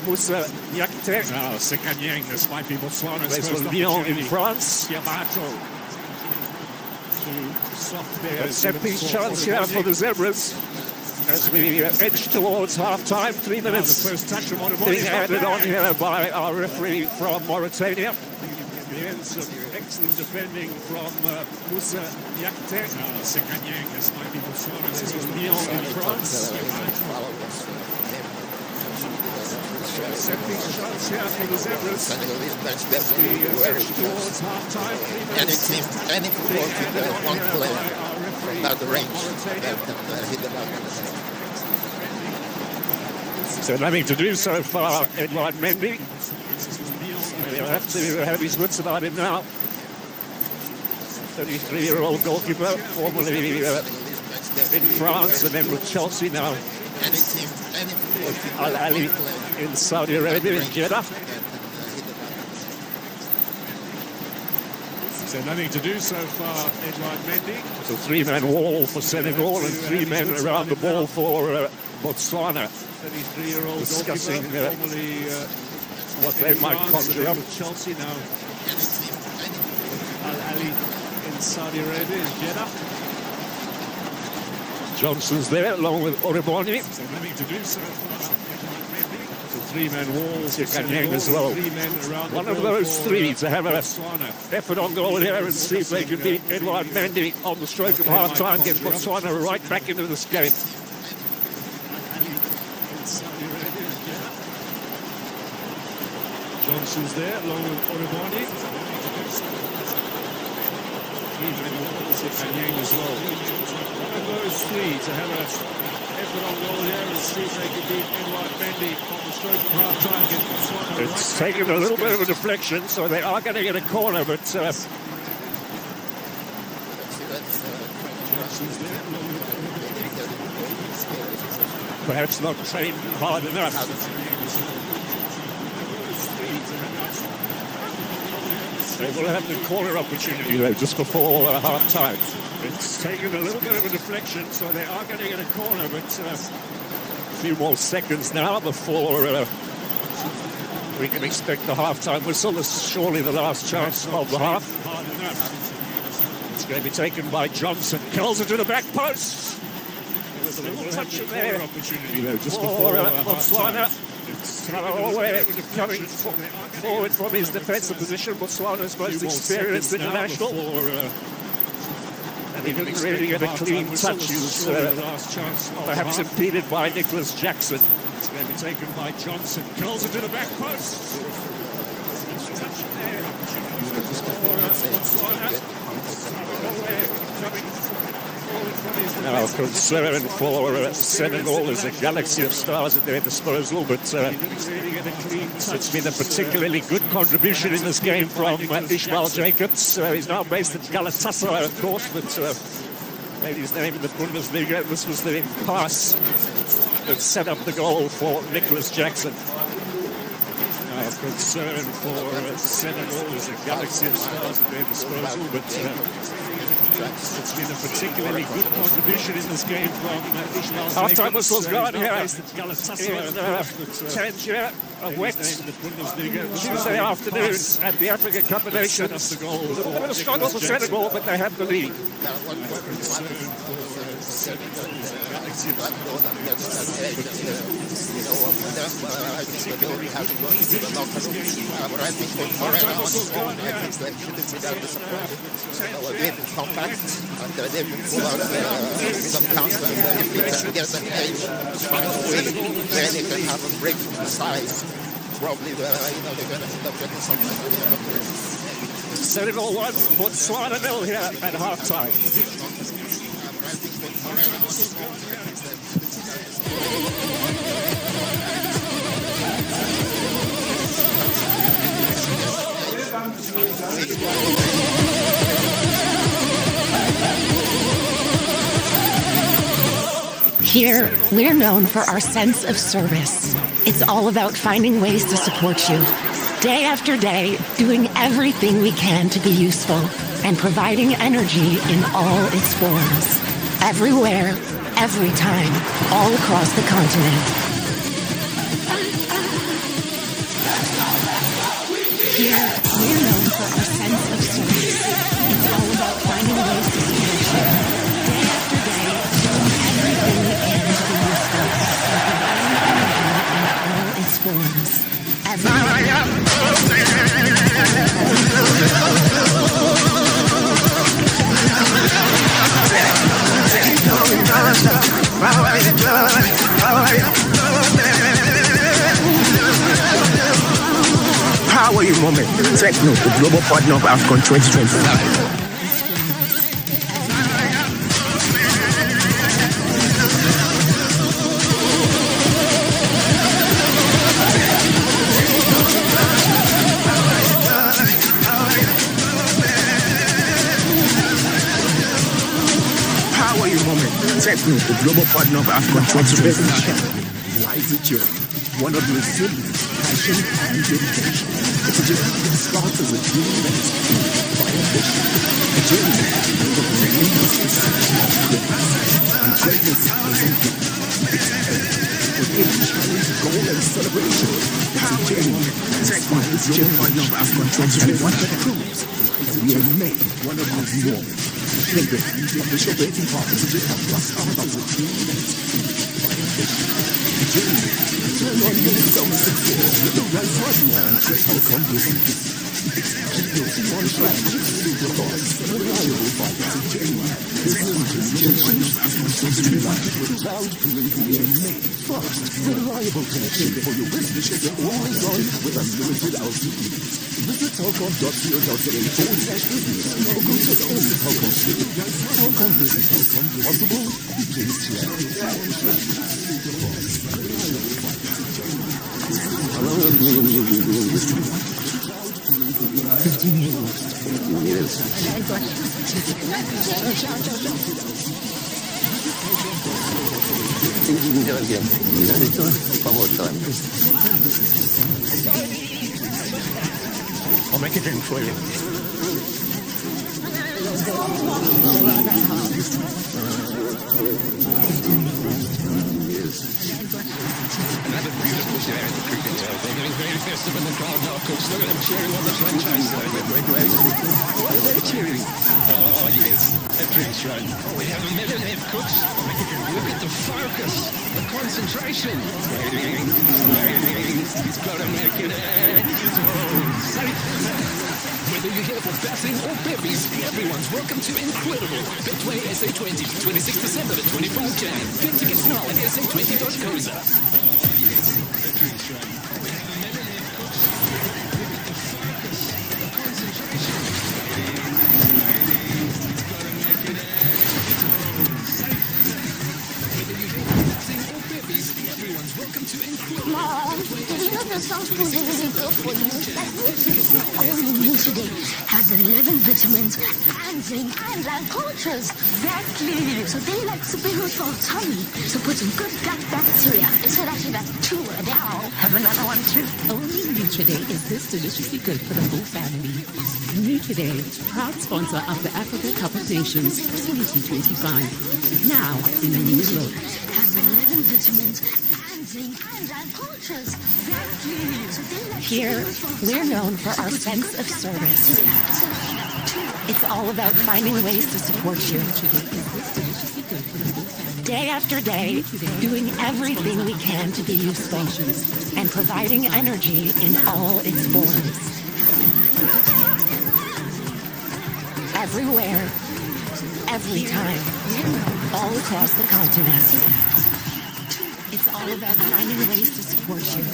Moussa Niakate. Now, Sekanyang, this might be Botswana's Plays first for Lyon opportunity. in France. Kiabato to soft there. A set piece chance here for the Zebras as we edge towards half-time. 3 minutes. The first touch from Oribonye Being is not added on bad. here by our referee from Mauritania. Then some excellent defending from Moussa Niakate. Now, Sekanyang, this might be Botswana's This was first Lyon in opportunity. France. Set piece chance here for the Zebras. Senegalese bench depth We is very edge good. towards half-time. 3 Any minutes. team, any football team that has one player from that range that can hit the back of the net. So nothing to do so far, Edouard Mendy. He'll have to have his wits about him now. 33-year-old goalkeeper, formerly in France and then with Chelsea now. Any team, any football team Al that has Ali one player in Saudi Arabia, in Jeddah. can hit the back. So nothing to do so far, Edouard Mendy. So 3-man wall for Senegal and 3 men around the ball for Botswana. 33-year-old Discussing, goalkeeper, formerly What they might France and conjure then up. with Chelsea now. Any team, any Al Ali in Saudi Arabia, in Jeddah. Johnson's there along with Oribonye. So nothing to do so far. So 3-man walls. Sekanyang as well. 3 men around One the of ball those for, three to have a Botswana. effort on goal here and see if they can beat Edouard Mendy on the stroke of half-time, get Botswana right back into this game. Marshall's there, along with Oribani. And Yang as well. One of those three to have a effort on goal here and see if they can beat Edward Mendy on the stroke of half-time against Botswana. It's taken a little bit of a deflection, so they are going to get a corner, but perhaps not trained hard enough. They will have the corner opportunity though just before half-time. It's taken a little bit of a deflection, so they are going to get a corner, but a few more seconds now before we can expect the half-time whistle. This is surely the last chance of the half. It's going to be taken by Johnson. Curls it to the back post. There's a little touch in there. Opportunity though just before Botswana. Coming forward from his defensive position, Botswana's most experienced international. And he didn't really get a clean touch. He was perhaps impeded by Nicholas Jackson. It's going to be taken by Johnson. Curls it to the back post. Touch there. Just before Botswana. Now, concern for Senegal, there's a galaxy of stars at their disposal, but it's been a particularly good contribution in this game from Ishmael Jacobs. He's now based at Galatasaray, of course, but made his name in the Bundesliga. This was the pass that set up the goal for Nicholas Jackson. Now, concern for Senegal, there's a galaxy of stars at their disposal, but it's been a particularly good contribution in this game from Ishmael. Half-time whistle's gone here in Tangier, a wet Tuesday afternoon at the African Cup of Nations. A little bit of a struggle for Senegal, but they have the lead. And they will pull out some counter and get them edge where they can have a break from the sides. Probably they're going to end up getting something. Senegal 1, Botswana 0 here at half-time. Here, we're known for our sense of service. It's all about finding ways to support you. Day after day, doing everything we can to be useful and providing energy in all its forms. Everywhere, every time, all across the continent. Here, we're known for our sense of service. It's all about finding ways to support you. Day after day, doing everything we can to be useful and providing energy in all its forms. Power you moment. Techno, the global partner of Afcon 2025. Techno, the global partner of Afcon 2025. Lies a journey, one of resilience, passion, and dedication. It's a journey that starts as a dream that is fueled by ambition. A journey made of relentless pursuit of greatness. And greatness isn't given, it's earned. With every challenge, goal, and celebration, it's a journey. Techno, the global partner of Afcon 2025 that proves that we are made one of our more. Think of the official betting partners to help us start as a team that is fueled by ambition. The journey. Turn on your results success with the right partner and Afcon business. Fast, reliable connection for your business. Always on with unlimited altitude. Visit telcom.co.za/business or go to any Telcom store. Telcom Business. Possible begins here. How long have you been doing this? 15 years. 15 years. I'll make a drink for you. Another beautiful day at the cricket. They're getting very festive in the crowd now, Coach. Look at them cheering on the franchise side. What are they cheering? Oh, yes. A drinks run. Oh, we have a minute left, Coach. Look at the focus, the concentration. He's got to make it. Safe. Whether you're here for batting or bevies, everyone's welcome to Incredible Betway SA20, 26 December to 24 Jan. Get tickets now at sa20.coza. Mom, did you know the soft food is really good for you? Like nutrition. All you need today has 11 vitamins and zinc and cultures. Exactly. So they like superheroes for our tummy. So put some good gut bacteria. It said actually that's 2 now. Have another one too. Only Nutriday is this deliciously good for the whole family. Nutriday, proud sponsor of the Africa Cup of Nations 2025. Now in a new look. Has 11 vitamins and zinc and cultures. Exactly. So they like Here, we're known for our sense of service. It's all about finding ways to support you. Day after day, doing everything we can to be useful and providing energy in all its forms. Everywhere, every time, all across the continent. It's all about finding ways to support you.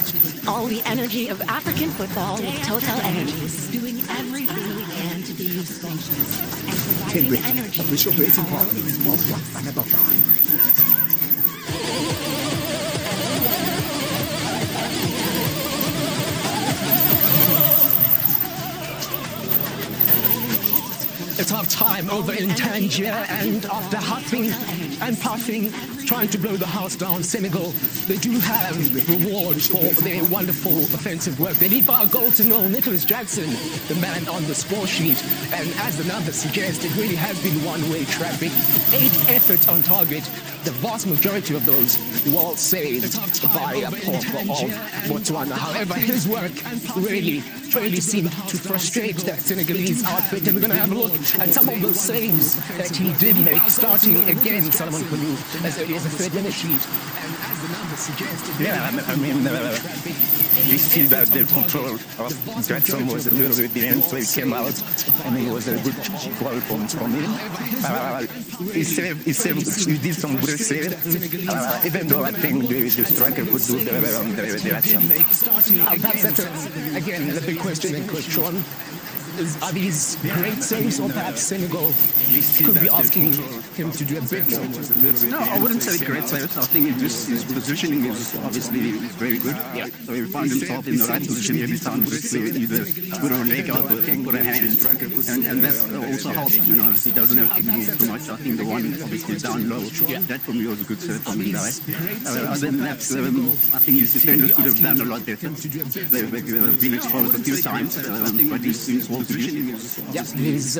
All the energy of African football with Total Energies. Doing everything we can to be useful and providing energy. Official racing partner of Botswana. It's half time over in Tangier, and after huffing and puffing, trying to blow the house down, Senegal, they do have rewards for their wonderful offensive work. They lead by a goal to nil. Nicholas Jackson, the man on the score sheet, and as the numbers suggest, it really has been one-way traffic. 8 efforts on target. The vast majority of those well saved by Paul of Botswana. However, his work really seemed to frustrate that Senegalese outfit, and we're going to have a look at some of those saves that he did make, starting again, Solomon Kalou, as early as the 3rd minute sheet. And as the numbers suggest, we see that the control of Jackson was a little bit different, so he came out and it was a good goal from him. He did some good save, even though I think the striker could do the action. That's again the big question in Coach Sean. Are these great saves, or perhaps Senegal could be asking him to do a bit more? No, I wouldn't say great saves. I think his positioning is obviously very good. Yeah. So he found himself in the right position every time, either put a leg out or put a hand. And that also helps, you know, he doesn't have to move too much. I think the one obviously down low, that for me was a good save from him. Other than that, I think his defenders could have done a lot better. They've been exposed a few times, but he's also contribution. Yes, he's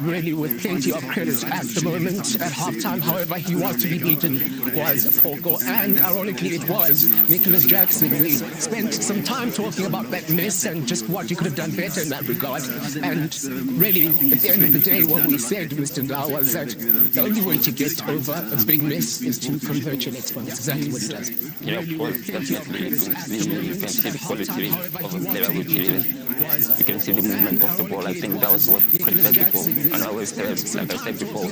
really with plenty of credit at the moment. At halftime, however, he was to be beaten was Foko, and ironically it was Nicholas Jackson. We spent some time talking about that miss and just what he could have done better in that regard. And really, at the end of the day, what we said, Mr. Ndau, was that the only way to get over a big miss is to convert your next one. That's exactly what it does. Yeah, of course, definitely. You can see the quality of a player which he is. You can see the movement of the ball. I think that was what Chris said before. And I always said, like I said before,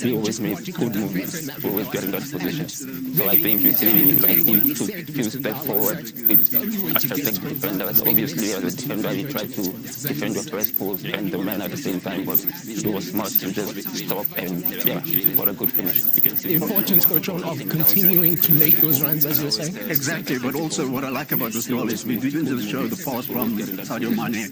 he always made good movements to always get in that position. So I think you see, like, he took a few steps forward with attracting defenders. Obviously, as a defender, he tried to defend your first post and the man at the same time, but he was smart to just stop and, yeah, what a good finish. You can see. The importance, Coach, of continuing to make those runs, as you're saying. Exactly, but also what I like about this goal is we didn't just show the pass from Sadio Mane,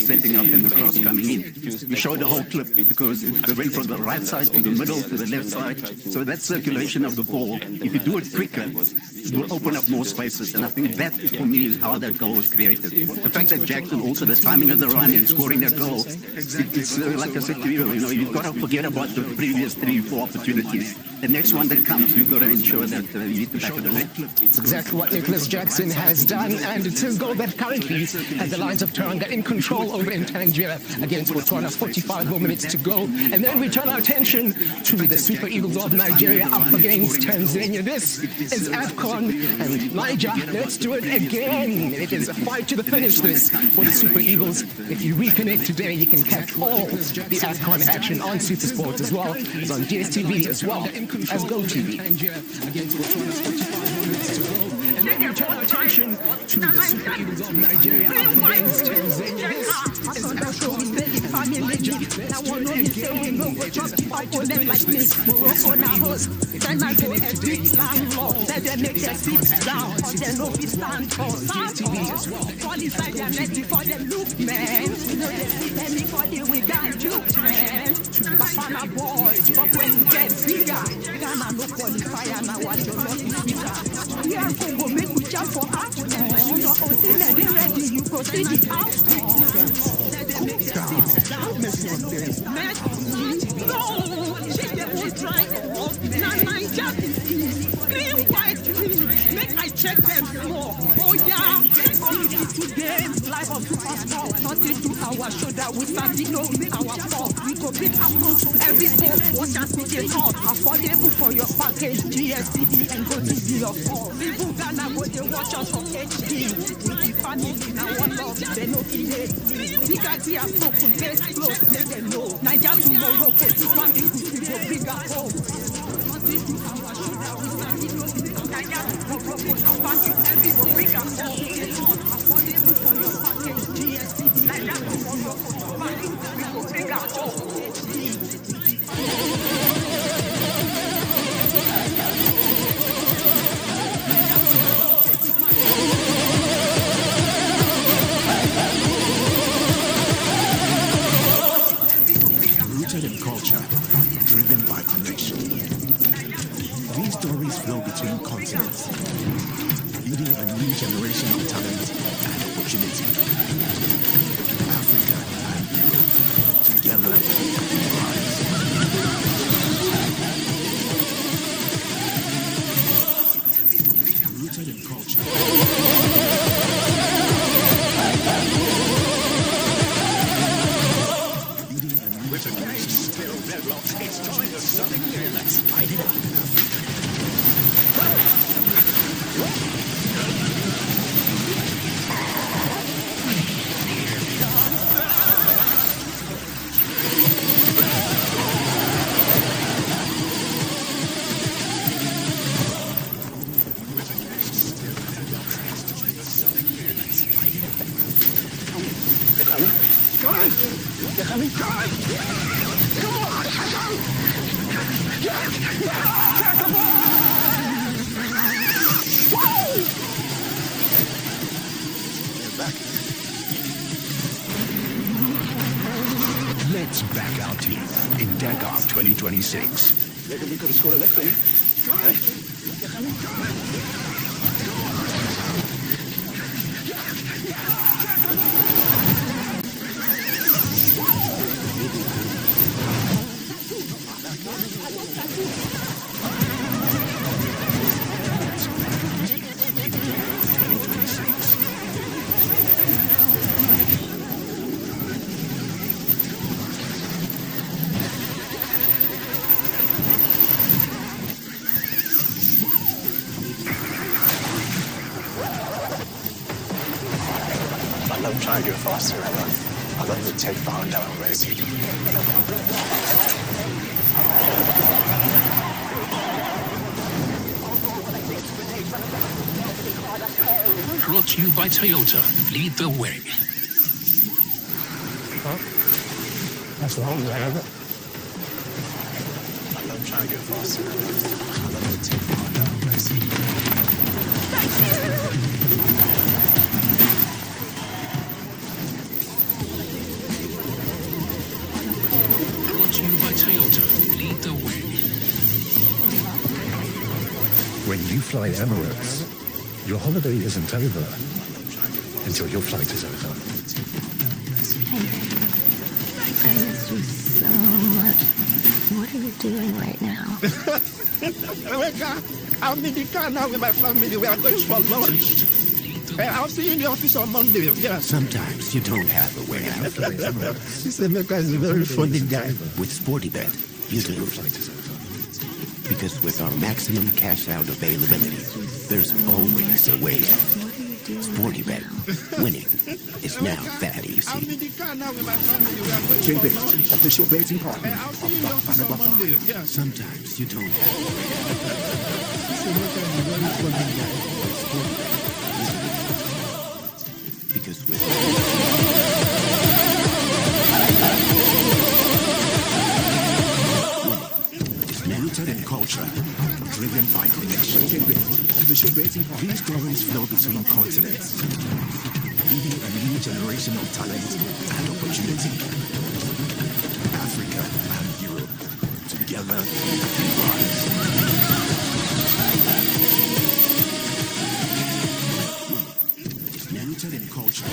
setting up and the cross coming in. We showed the whole clip because they went from the right side to the middle to the left side. So that circulation of the ball, if you do it quicker, it will open up more spaces. And I think that, for me, is how that goal was created. The fact that Jackson, also the timing of the run and scoring that goal, it's like I said to you, you've got to forget about the previous 3-4 opportunities. The next one that comes, you've got to ensure that you hit the back of the net. It's exactly what Nicholas Jackson has done, and it's his goal that currently has the Lions of Teranga in control over in Tangier against Botswana. 45 more minutes to go, and then we turn our attention to the Super Eagles of Nigeria up against Tanzania. This is Afcon, and Niger, let's do it again. It is a fight to the finish, this, for the Super Eagles. If you reconnect today, you can catch all the Afcon action on Super Sports as well. It's on DSTV as well as GoTV. And then we turn our attention to the Super Eagles of Nigeria against Tanzania. This is Now one only say we no go just fight to them like me. Morocco na host. Then I go and beat landlord. Let them make their seats down. Or they no be stand for. Fall inside their net before they look, man. We know they see anybody we got you, man. Bafana boys, but when we get bigger, Ghana no qualifier now what your luck is bigger. We are Congo make we jump for Afcon. So Osile they ready, you go see the Afcon. No, she won't try. Now Niger is green, white, green. Make I check them more. Oh yeah, today life of Super Sport. Nothing to our shoulder. We start to know our fault. We go big Afcon every day. Watch us make it hot. Affordable for your package, GSTD and go to your phone. People Ghana go they watch us on HD. With the family now one love, they know it. Bigger dear spoken, best close, let them know. Niger to Morocco, Super Eagles, we go bigger home. Nothing to our shoulder. We start to know Niger to Morocco, Super Eagles, every day bigger home. Affordable for your package, GSTD. Niger to Morocco, Super Eagles, we go bigger home. Rooted in culture, driven by connection. These stories flow between continents, leading a new generation of talent and opportunity. Africa and Europe, together rise. Rooted in culture. With a game still deadlocked, it's time for something new. Let's spice it up. Let's back our team in Dakar 2026. We could have scored a left there. to go faster, Emma. I'd like to take the Honda race. Brought to you by Toyota. Lead the way. That's wrong, Emma. I'm trying to go faster. I'd like to take the Honda race. Brought to you by Toyota. Lead the way. When you fly Emirates, your holiday isn't over until your flight is over. I miss you so much. What are you doing right now? I'm in the car now with my family. We are going for lunch. I'll see you in the office on Monday. Yes. Sometimes you don't have a way out. This Emeka is a very funny guy. With Sportybet, you do. Because with our maximum cash out availability, there's always a way out. Sportybet, winning is now that easy. I'm in the car now with my family. We are going for lunch. Official betting partner. I'll see you in the office on Monday. Yes. Sometimes you don't have a way out. This Emeka is a very funny guy. Because with rooted in culture, driven by connection. These glories flow between continents, leading a new generation of talent and opportunity. Africa and Europe, together we rise. Rooted in culture.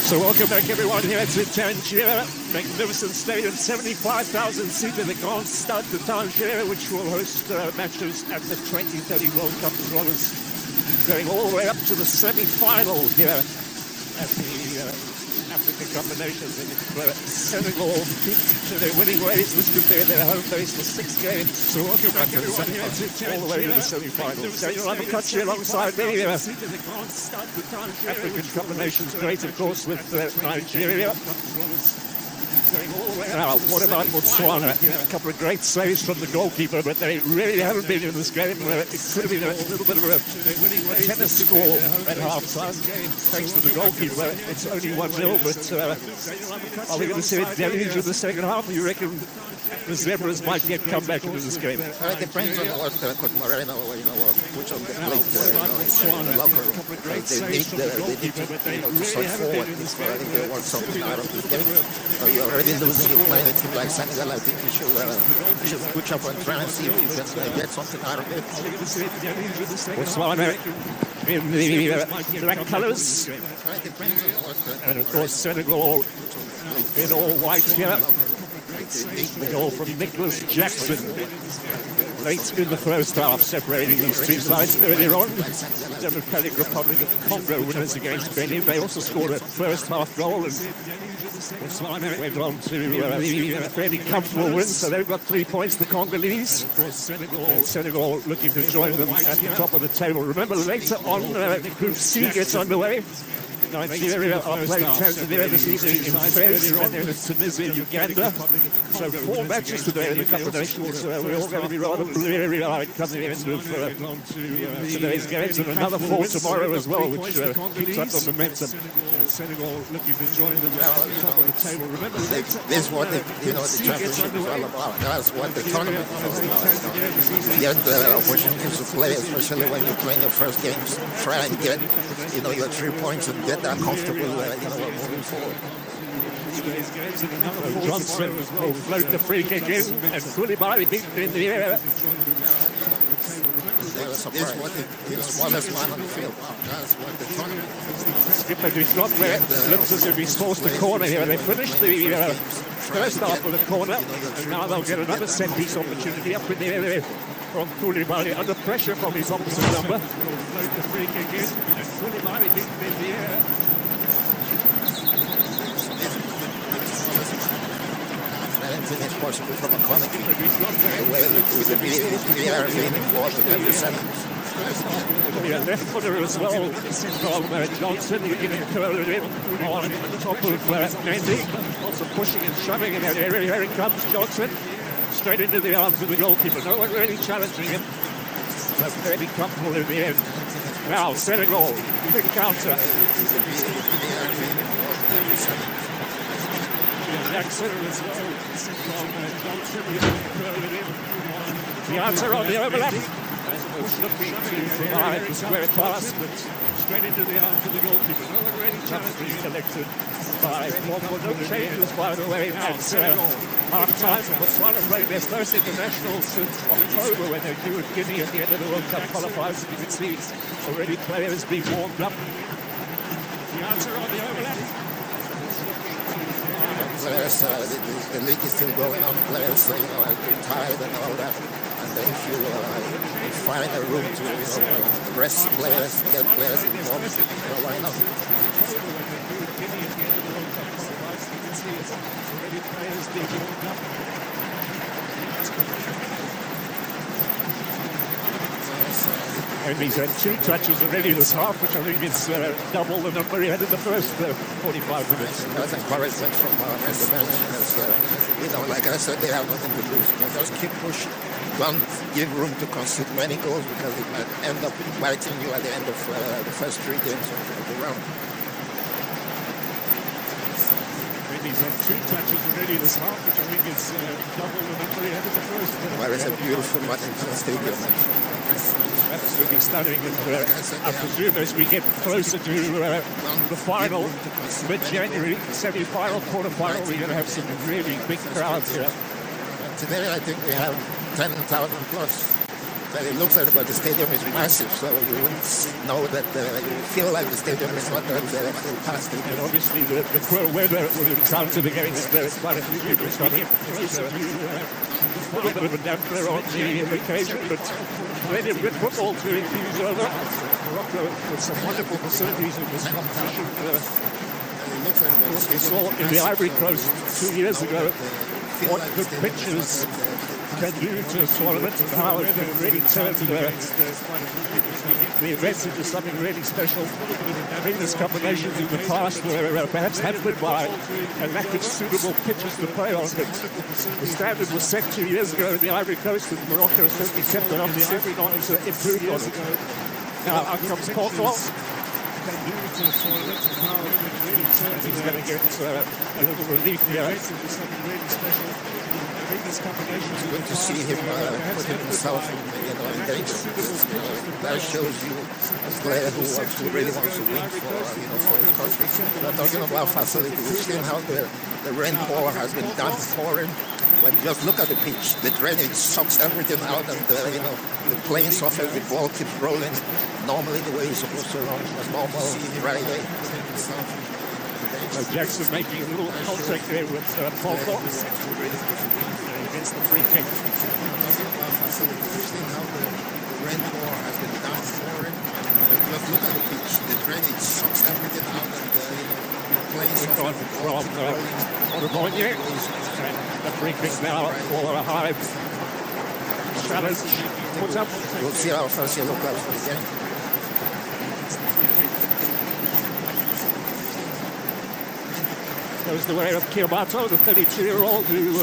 So welcome back everyone here to Tangier, magnificent stadium, 75,000 seater, the Grand Stade de Tangier, which will host matches at the 2030 World Cup, as well as going all the way up to the semi-final here at the African Cup of Nations. And if Senegal keep to their winning ways, this could be their home base for 6 games. So welcome back everyone here to Tangier, all the way to the semi-finals. Daniel Amokachi alongside me here. African Cup of Nations, great of course with Nigeria. Now, what about Botswana? A couple of great saves from the goalkeeper, but they really haven't been in this game. It could have been a little bit of a tennis score at half-time. Thanks to the goalkeeper, it's only 1-0, but are we going to see it deluge in the second half? You reckon the Zebras might get come back into this game? It depends on what Coach Moreno, which of the players in the locker room. They need to sort forward. I think they want something out of this game. You're already losing. You're playing a team like Senegal. I think you should push up and try and see if you can get something out of it. Botswana in the black colours. And of course Senegal in all white here. The goal from Nicholas Jackson late in the first half, separating these two sides earlier on. Democratic Republic of Congo winners against Benin. They also scored a first half goal and Botswana went on to a fairly comfortable win, so they've got 3 points, the Congolese. And Senegal looking to join them at the top of the table. Remember, later on, Group C gets underway. Nigeria are playing Tanzania this evening in Fez, and then it's Tunisia, Uganda. So 4 matches today in the Cup of Nations. We're all going to be rather bleary-eyed coming into today's games, and another 4 tomorrow as well, which keeps up the momentum. Senegal looking to join the top of the table. Remember, this is what the championship is all about. That's what the tournament is all about. Get the opportunities to play, especially when you're playing your first games. Try and get, your 3 points and get that comfortable, moving forward. Johnson will float the free kick in, and Koulibaly beat in the air. This is what the smallest man on the field. That's what the tournament is. Skipper Duchamp there looks as if he's forced a corner here. They finished the first half with a corner, and now they'll get another set-piece opportunity up in the air from Koulibaly under pressure from his opposite number. Float the free kick in, and Koulibaly beat in the air. Anything is possible from a corner kick. The way with the VR being involved in every sentence. A left footer as well from Johnson. You're getting curled in on top of Mendy. Lots of pushing and shoving in that area. Here it comes, Johnson. Straight into the arms of the goalkeeper. No one really challenging him. But fairly comfortable in the end. Now, Senegal, big counter. Jackson as well. Johnson, the answer on the overlap. Looking to provide the square pass, but straight into the arms of the goalkeeper. No one really challenging collected by Morocco. No changes, by the way, now. Half-time, Botswana playing their first international since October when they drew with Guinea at the end of the World Cup qualifiers. You can see already players being warmed up. The answer on the overlap. Players, the league is still going on. Players, are tired and all that. And if you find a room to rest players, get players involved, why not? And he's had 2 touches already this half, which I think is double the number he had in the first 45 minutes. That's encouragement from the bench. Like I said, they have nothing to lose. Just keep pushing. Don't give room to concede many goals because it might end up biting you at the end of the first 3 games of the round. He's had 2 touches already this half, which I think is double the number he had in the first. Well, it's a beautiful Martinson Stadium. Absolutely stunning. And I presume as we get closer to the final, mid-January, semi-final, quarter-final, we're going to have some really big crowds here. Today, I think we have 10,000 plus. But it looks like the stadium is massive, so you wouldn't know that you feel like the stadium is not that full past it. And obviously the poor weather would have counted against quite a few people coming closer to a little bit of a damper on the occasion, but plenty of good football to infuse over. Morocco with some wonderful facilities in this competition. We saw in the Ivory Coast 2 years ago what good pitches can do to a tournament and how it can really turn the events into something really special. I think this Cup of Nations in the past were perhaps hampered by a lack of suitable pitches to play on, but the standard was set 2 years ago in the Ivory Coast, and Morocco has certainly kept it up the Ivory Coast to improve on it. Now out comes Porto. He's going to get a little relief here. It's good to see him put himself in danger. That shows you a player who really wants to win for his country. We're talking about facility. We've seen how the rainfall has been done for him. But just look at the pitch. The drainage sucks everything out, and the playing surface, the ball keeps rolling normally the way it's supposed to run. A normal right way. So Jackson making a little contact there with Porto. Against the free kick. Rainfall has been done for him. Just look at the pitch. The drainage sucks everything out, and playing surface. From the free kick now for a high challenge. What's up? We'll see our first yellow card for the game. goes the way of Kiyomato, the 32-year-old who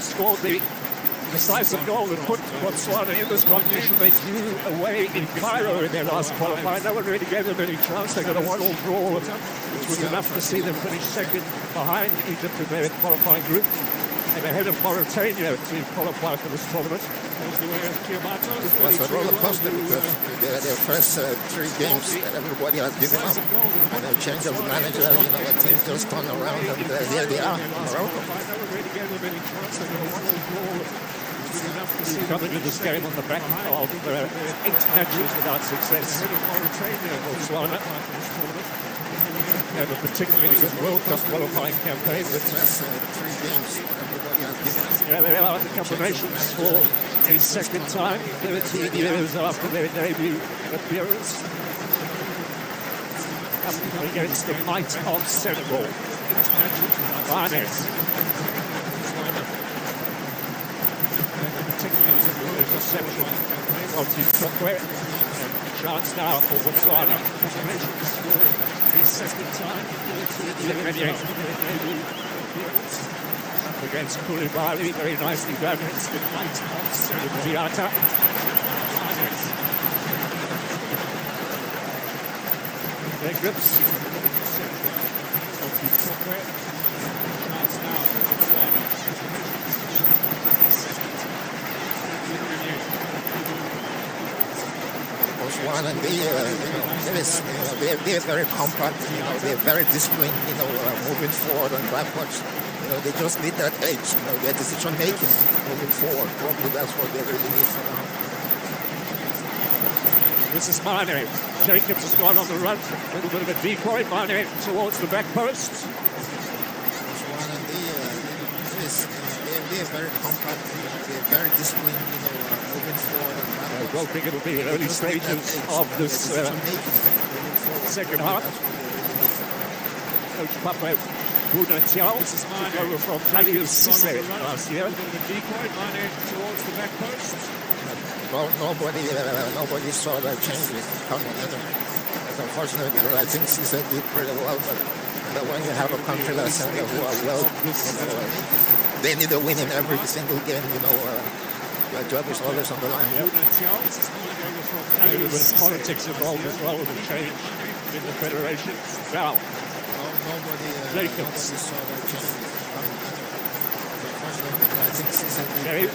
scored the decisive goal that put Botswana in this competition. They drew away in Cairo in their last qualifying. No one really gave them any chance. They got a 1-1 draw, which was enough to see them finish second behind Egypt in their qualifying group and ahead of Mauritania to qualify for this tournament. It was a roller coaster because their first 3 games that everybody has given up. And a change of manager, a team just turned around and here they are, Morocco. Coming to this game on the back of 8 matches without success. Botswana have a particularly good World Cup qualifying campaign. Yeah, they are the combinations for a second time, 13 years after their debut appearance. Up against the might of Senegal. Barnes. Reception of the chance now for Botswana. His second time. Against Koulibaly, very nicely done. It's the fight of Diata. Their grips. Chance now for Botswana. Botswana, they're very compact, they're very disciplined, moving forward and backwards. They just need that edge, their decision making moving forward. Probably that's what they really need for now. This is Mane. Jacobs has gone on the run. A little bit of a decoy. Mane towards the back post. Botswana, they're very compact, they're very disciplined, moving forward and backwards. I don't think it'll be in early stages of this second half. Coach Papa Bounatiao took over from Khalil Cisse last year. Decoy, Mane towards the back post. Well, nobody saw that change coming either. Unfortunately, because I think Cisse did pretty well, but when you have a country like Senegal who are well, they need to win in every single game, your job is always on the line. A little bit of politics involved as well with the change in the federation. Now, Jacobs. Saw that change coming. Unfortunately, I think Cisse did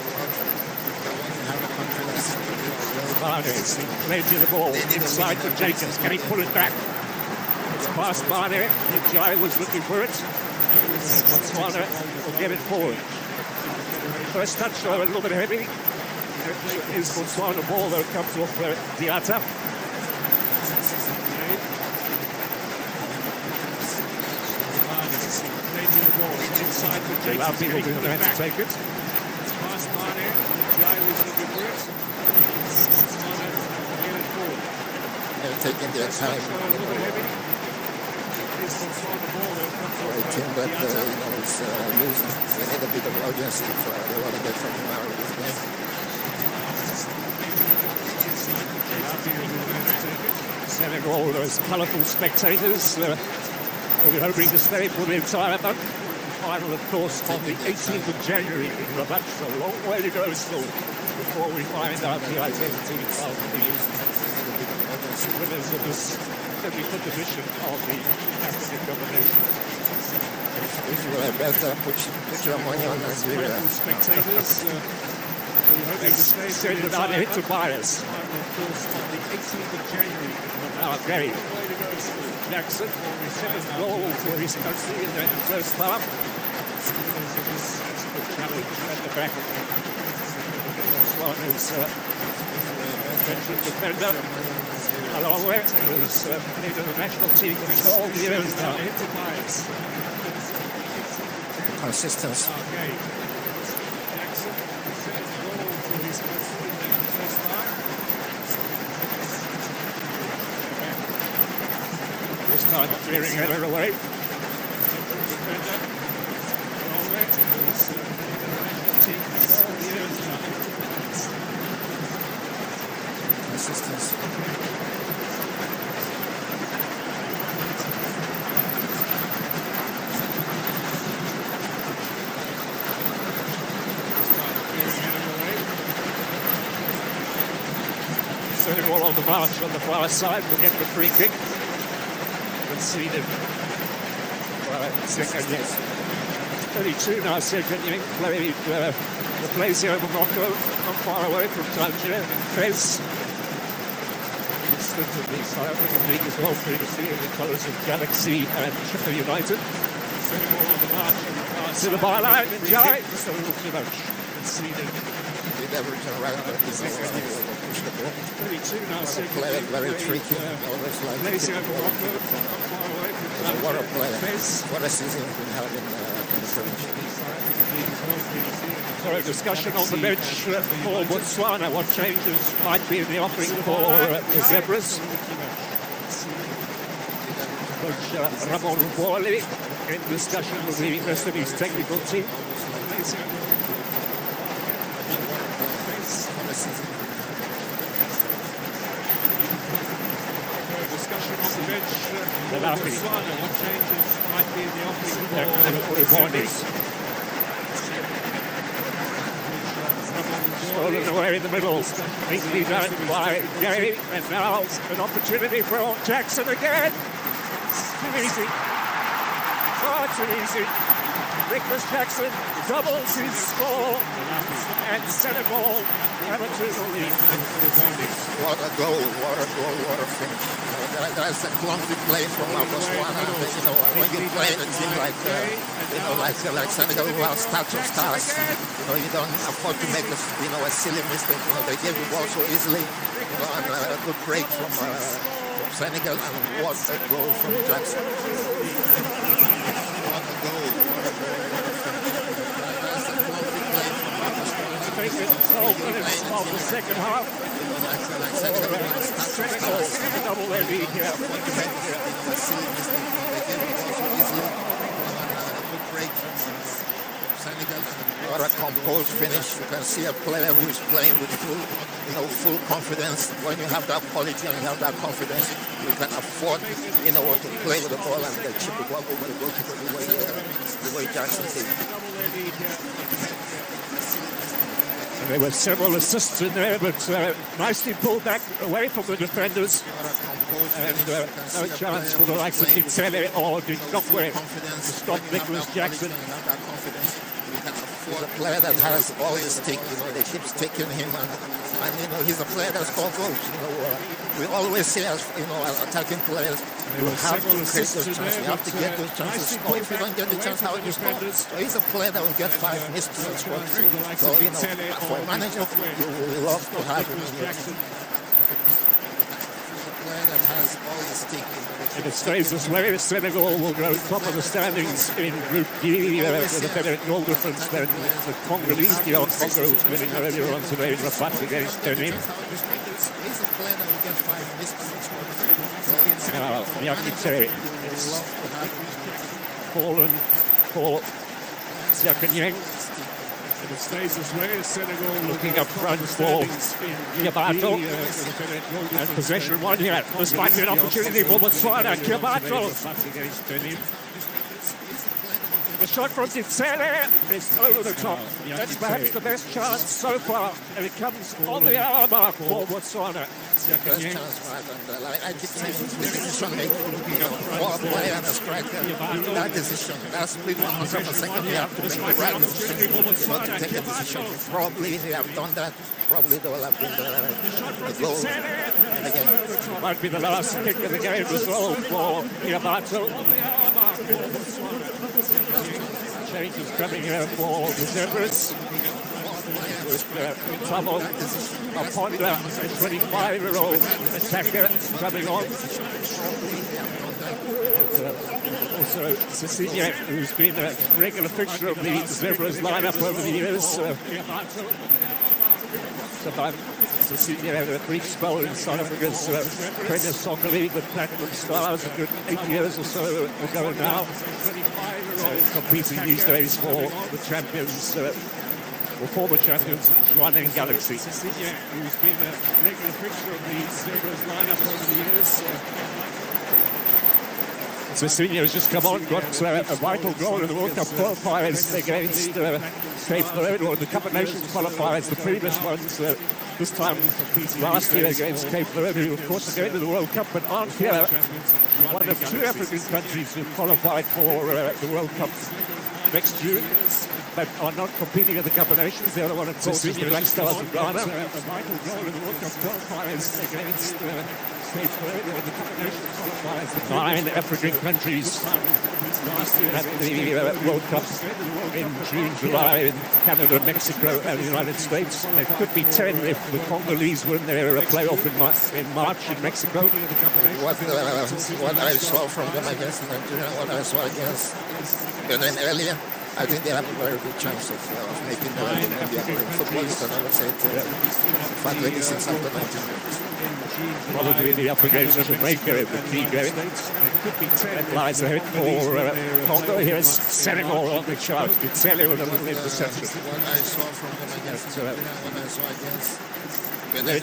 Barnes played to the ball inside to Jacobs. Can he pull it back? It's past Mane. Jai was looking for it. Botswana will get it forward. First touch, though, a little bit heavy. Is Botswana ball, though, comes off Diata. Inside for Jacobs. Allow people to take it. It's past Mane. Jai was looking for it. Botswana get it forward. They're taking their time. For a team that is losing, they need a bit of urgency if they want to get something out of this game. Senegal, those colourful spectators, will be hoping to stay for the entire month. Final, of course, on the 18th of January in Rabat. So a long way to go still before we find out the identity of the winners of this 75th edition of the African Cup of Nations. If you were better, put your money on Nigeria. Spectators, send it out to bias. On the 18th of January. Now, Gary Jackson, 7th goal for his country in the first half. Challenge at the back. One is veteran defender. Alonwe, who's played in the national team for 12 years now. Into bias. Consistency. Jackson, 7th goal for his country in the first half. This time clearing header away. Consistency. Senegal on the march on the far side will get the free kick. Let's see them. Second, yes. 32 now, second, playing the place here over Morocco, not far away from Tangier. Fez. Instance of the South African League as well, previously in the colours of Galaxy and Sheffield United. Senegal on the march to the byline, Jai. Just a little too much. Let's see them. They never turn around, but push the ball. 32 now, second. Play it very tricky. Always like place here over Morocco, not far away from Tangier. What a player. What a season we have in the French. So a discussion on the bench for Botswana. What changes might be in the offering for the Zebras? Coach Ramon Wally in discussion with the rest of his technical team. Discussion on the bench for Botswana. What changes might be in the offering for Botswana? Stolen away in the middle. Neatly done by Gay. And now an opportunity for Jackson again. Too easy. Far too easy. Nicholas Jackson doubles his score. And Senegal have a 2-0 lead. What a goal, what a goal, what a finish. That's a clumsy play from Botswana. When you play in a team like Senegal, who have stars of stars, you don't afford to make a silly mistake. They give the ball so easily. And a good break from Senegal, and what a goal from Jackson. What a goal, what a goal, what a finish. That's a clumsy play from Botswana. Make it 12 minutes of the second half. Senegal double their lead here. What a composed finish. You can see a player who is playing with full confidence. When you have that quality and you have that confidence, you can afford, to play with the ball and chip the ball over the goalkeeper the way Jackson did. There were several assists in there, but nicely pulled back away from the defenders. And no chance for the likes of Kitele or Dikokwe to stop Nicholas Jackson. He's a player that has all his stick, they keep sticking him, and he's a player that scores goals. We always say as attacking players, you have to create those chances, you have to get those chances to score. If you don't get the chance, how do you score? So he's a player that will get 5 missed and score 3. So for a manager, you will love to have him here. That has all the stick. If it stays this way, Senegal will go top of the standings in Group D with a better goal difference than the Congolese. The old Congo winning earlier on today in Rabat against Benin. Now, Yakite is fallen for Siakanyeng. If it stays this way, Senegal looking up front for Kiabato. And possession one here. This might be an opportunity for Botswana. Kiabato. The shot from Titsele is over the top. That's perhaps the best chance so far. And it comes on the hour mark for Botswana. Best chance, right? I keep saying decision making. For a player and a striker, that decision, that's pretty much 100%. You have to make the right decision, not to take a decision. Probably if they have done that, probably they will have been the goal again. Might be the last kick of the game as well for Kiabato. Changes coming here for the Zebras. With trouble upon the 25-year-old attacker coming on. Also, Cecilia, who's been a regular fixture of the Zebras lineup over the years. Cecilia had a brief spell in South Africa's Premier Soccer League with Platinum Stars a good 8 years or so ago now. Competing these days for the champions, or former champions, Juanen Galaxy. Cecilia, who's been a regular fixture of the Zebras lineup over the years. Cecilio has just come on, got a vital goal in the World Cup qualifiers against Cape Verde, or the Cup of Nations qualifiers, the previous ones. This time last year against Cape Verde, who of course are going to the World Cup, but aren't here. One of two African countries who qualified for the World Cup next June, but are not competing at the Cup of Nations. The other one, of course, is the Black Stars of Ghana. A vital goal in the World Cup qualifiers against Cape Verde, or the Cup of Nations qualifiers. 9 African countries at the World Cup in June, July, in Canada, Mexico, and the United States. There could be 10 if the Congolese win their playoff in March in Mexico. What I saw from them against Nigeria, what I saw against Benin earlier, I think they have a very good chance of making the Olympic football. You can never say it. In fact, 26 after 19 minutes. Probably the up against Jamaica in the key game. That lies ahead for Congo. Here's Senegal on the chart. It's with a little interception. What I saw from them against what I saw against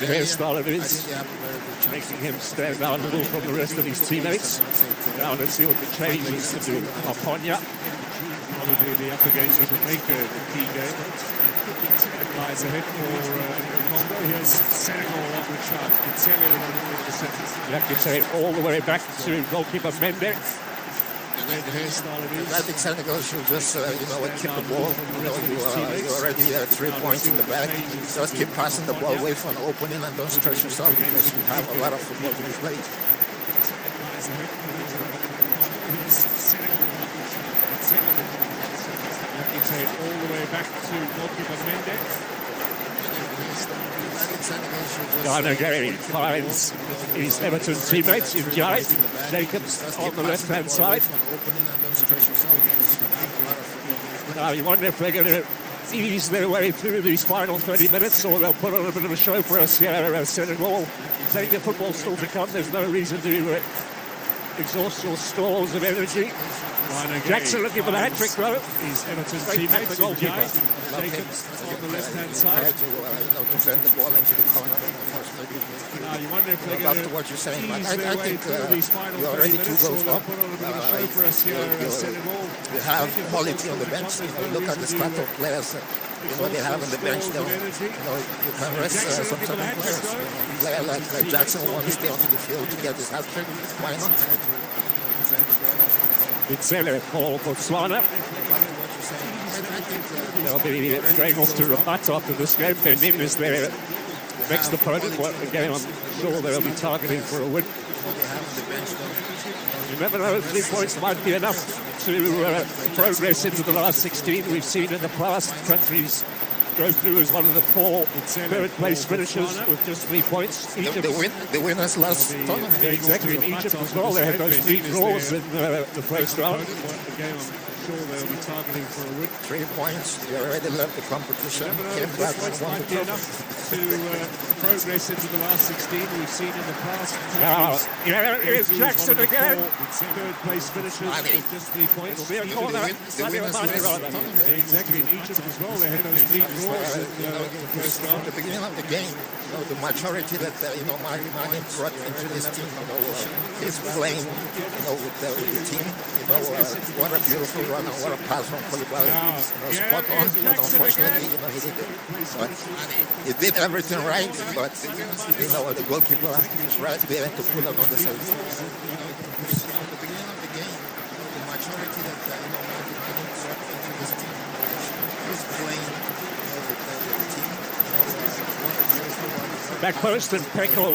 the hairstyle of his, making him stand out a little from the rest of his teammates. Now let's see what the change is to do. Aponya. Probably the up against Jamaica in the key game. It lies ahead for Congo. Here's Senegal on the chart. You have to say it all the way back to goalkeeper Mendes. I think Senegal should just, keep the ball. You already 3 points in the bag. Just keep passing the ball away from the opening and don't stretch yourself because you have a lot of football to be played. You say it all the way back to goalkeeper Mendes. Ghana Gary finds his Everton teammates in Jai. Jacobs on the left-hand side. Now you wonder if they're going to ease their way through these final 30 minutes, or they'll put on a bit of a show for us here at Senegal. Plenty of football still to come. There's no reason to exhaust your stores of energy. Jackson looking for the hat-trick, though. He's Everton's teammate, goalkeeper. Jacobs on the left-hand side. To send the ball into the corner. Now you wonder if they're going to what you're saying, but ease their way through these final 30 already minutes, 2 or goals they'll up. put on a bit of a show for us here at Senegal. They have quality on the bench. Look at the start of players. They have on the bench. You can rest some certain players. A player like Jackson wants to stay onto the field to get his hat-trick. Why not? Bitsele for Botswana. They'll be going off to Rabat after this game. Their name is their next opponent. Again, I'm sure they'll be targeting for a win. You never know, 3 points might be enough to progress into the last 16. We've seen in the past countries go through as one of the 4 third-place finishers with just 3 points. The winners last tournament. Exactly, in Egypt as well. They had those 3 draws in the first round. Again, I'm sure they'll be targeting for a win. 3 points. You already left the competition. Came back with one might be enough to progress into the last 16. We've seen in the past. Here's Jackson again. Third-place finishers with just 3 points. The winners exactly, in Egypt as well. They had those 3 draws in the first round. At the beginning of the game, the maturity that Mane brought into this team, is playing, with the team. What a beautiful run and what a pass from Koulibaly. Spot on, but unfortunately, he did everything right, but the goalkeeper is right there to pull another side. At the beginning of the game, the maturity that Mane brought into this team is playing with the team. Back post and Peko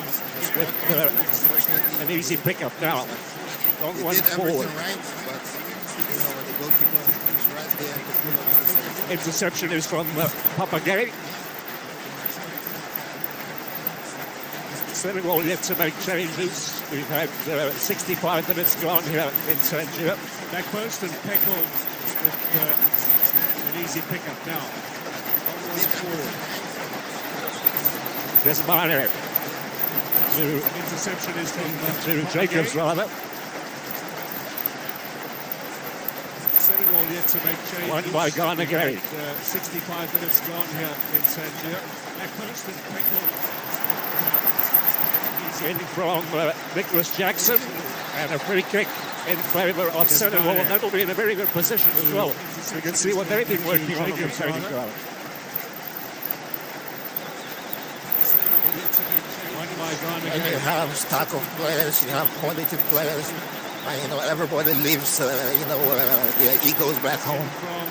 with an easy pickup now. Long one forward. Interception is from Papagay. Senegal yet to make changes. We've had 65 minutes gone here in Tangier. Back post and Peko with an easy pickup now. Long one forward. There's Mane. Interception is from to Jacobs, rather. Senegal yet to make changes. Won by Ghana Gary. 65 minutes gone here in Tangier. Back post and Peko. He's in from Nicholas Jackson. And a free kick in favour of Senegal, and that'll be in a very good position as well. So you can see what they've been working on the training ground. And you have stock of players, you have quality players, and everybody leaves, their egos back home.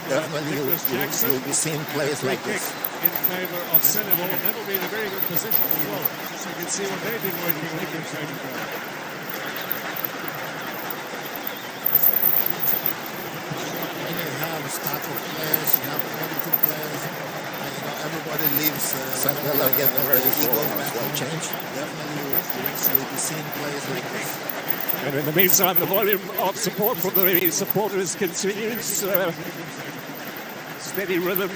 Definitely you'll be seeing players like this. In favour of Senegal, and that'll be in a very good position as well. So you can see what they've been working on in the training ground. And you have stock of players, you have quality players, and everybody leaves. Senegal are getting ready for change. Definitely you'll be seeing players like this. And in the meantime, the volume of support from the supporters continues. Steady rhythm.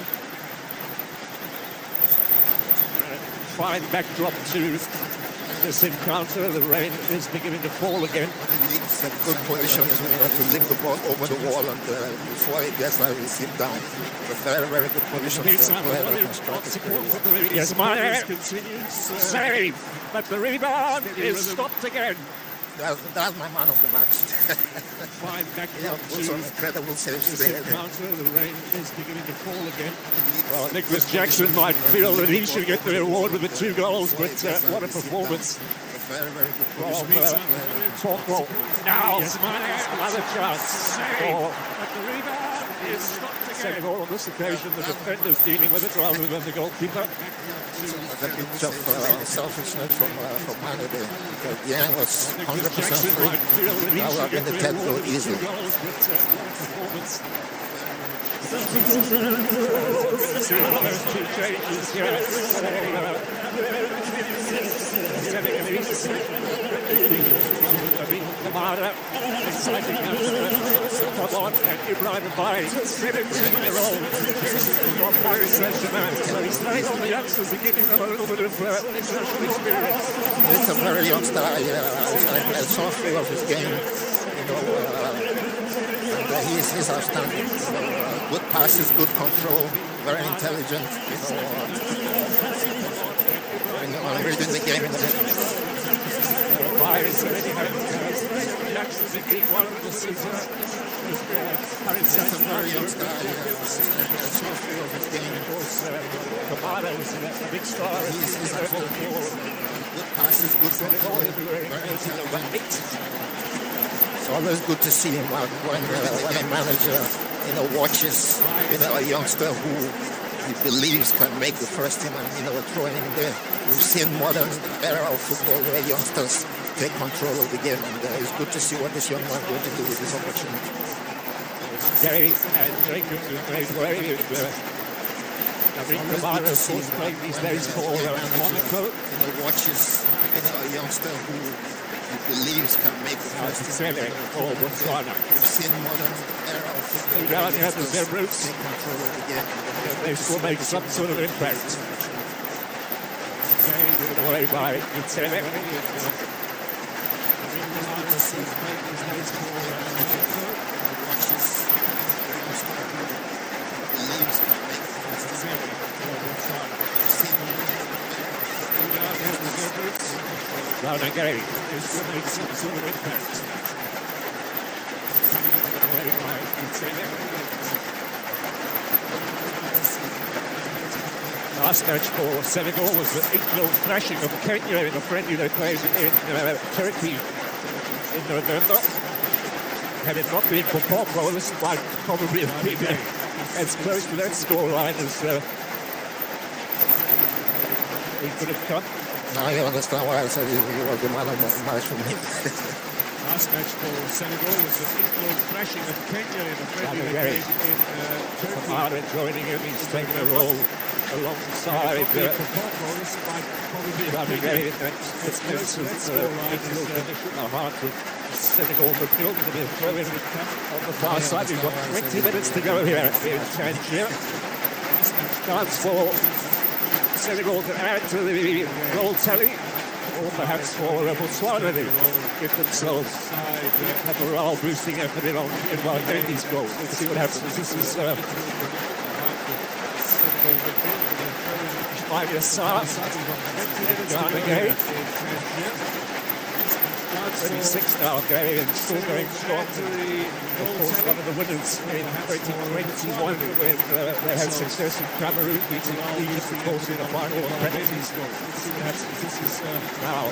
Fine backdrop to this encounter. The rain is beginning to fall again. It's a good position to lift the ball over the wall, and before it gets out, we sit down. It's a very, very good position for a player that can strike. Yes, Mane continues. Save, but the rebound is stopped again. That's my man of the match. Fine backdrop to some incredible saves there. The rain is beginning to fall again. Well, Nicholas Jackson might feel that he should get the award with the 2 goals, but what a performance. Very, very good from Torquil. Now, another chance. But the rebound is stopped again. Senegal on this occasion, the defenders dealing with it rather than the goalkeeper. A bit of selfishness from Mane there. Because Yang was 100% free. Now we're in the 10th goal easily. Kamara, exciting come on, and Ibrahim Bay, 17-year-old from Paris Saint-Germain. So he's playing on the youngsters and giving them a little bit of international experience. He's a very young star. I saw a few of his game. And he's outstanding. Good passes, good control, very intelligent. I'm reading the game in the middle. Paris one of the season. He's a very young star. I saw a few of his game. Kamara was a big star. He's good passes, good control, very intelligent. It's always good to see him when a manager, watches, a youngster who he believes can make the first team and, throw him there. We've seen modern era of football where youngsters take control of the game, and it's good to see what this young man going to do with this opportunity. Very great way. Kamara, of course, playing these days for Monaco. Watches, a youngster who he believes can make the first team for Botswana. We've seen modern era of football. Down here at the same roots. Take control of the game. They still make some sort of impact. Given away by Utsele. Down again. It's going to make some sort of impact. Given away by Utsele. Last match for Senegal was the 8-0 thrashing of Kenya in a friendly they played in Turkey in November. Had it not been for Porco, this might probably have been as close to that scoreline as he could have come. Now you understand why I said you were the man of the match for me. Last match for Senegal was the 8-0 thrashing of Kenya in a friendly they played in Turkey. Kamara joining him, he's taking a role alongside it's hard to Senegal midfield to be a throw in on the far side. We've got 20 minutes to go here in Tangier. Chance for Senegal to add to the goal tally, or perhaps for Botswana to give themselves a morale boosting effort in Valkendi's goal. Let's see what happens. This is Ismail Sarr down again. 36 now, Gary, and still going strong. Of course, one of the winners in 2021 when they had success in Cameroon, beating Egypt, of course, in the final on penalties. This is now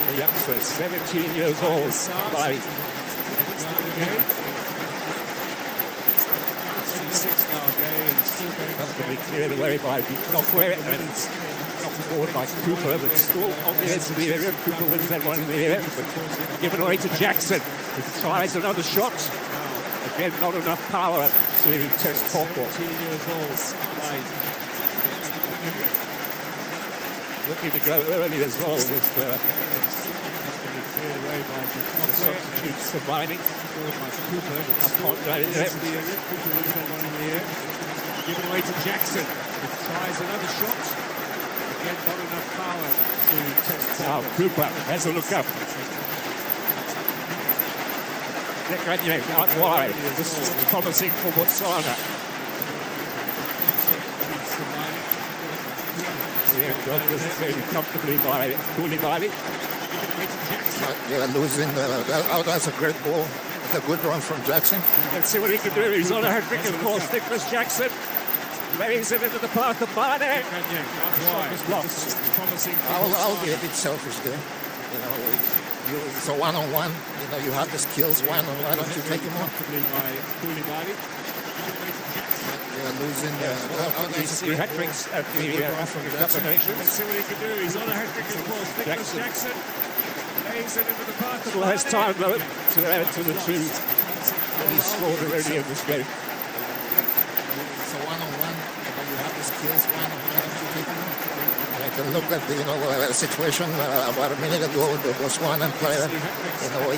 the youngster, 17 years old, by 36 now, Gary, and still going comfortably cleared away by Knockway and knocked forward by Cooper, but still on the edge of the area. Cooper wins that one in the air, but given away to Jackson, who tries another shot. Again, not enough power to test Popper. 17 years old, looking to go early as well with cleared away by substitutes combining. Forward by Cooper, but Afcon right in there. Cooper wins that one in the air. Given away to Jackson, who tries another shot. Again, not enough power to test. Now Cooper has a look up. Nick out wide. This is promising for Botswana. Yeah, got this very comfortably by Koulibaly. They're losing. That's a great ball. It's a good run from Jackson. Let's see what he can do. He's on a hat-trick, of course. Nicholas Jackson lays it into the path of Mane. I'll be a bit selfish there. You know, it's a one-on-one. You know, you have the skills. Why don't you take him on? They're losing. Three hat-tricks at the African Cup of Nations. Let's see what he can do. He's on a hat-trick, of course. Nicholas Jackson lays it into the path of Still has time, though, to add to the two that he scored already in this game. It's a one-on-one. You have the skills. Why don't you take him on? I can look at the situation about a minute ago with the Botswana player.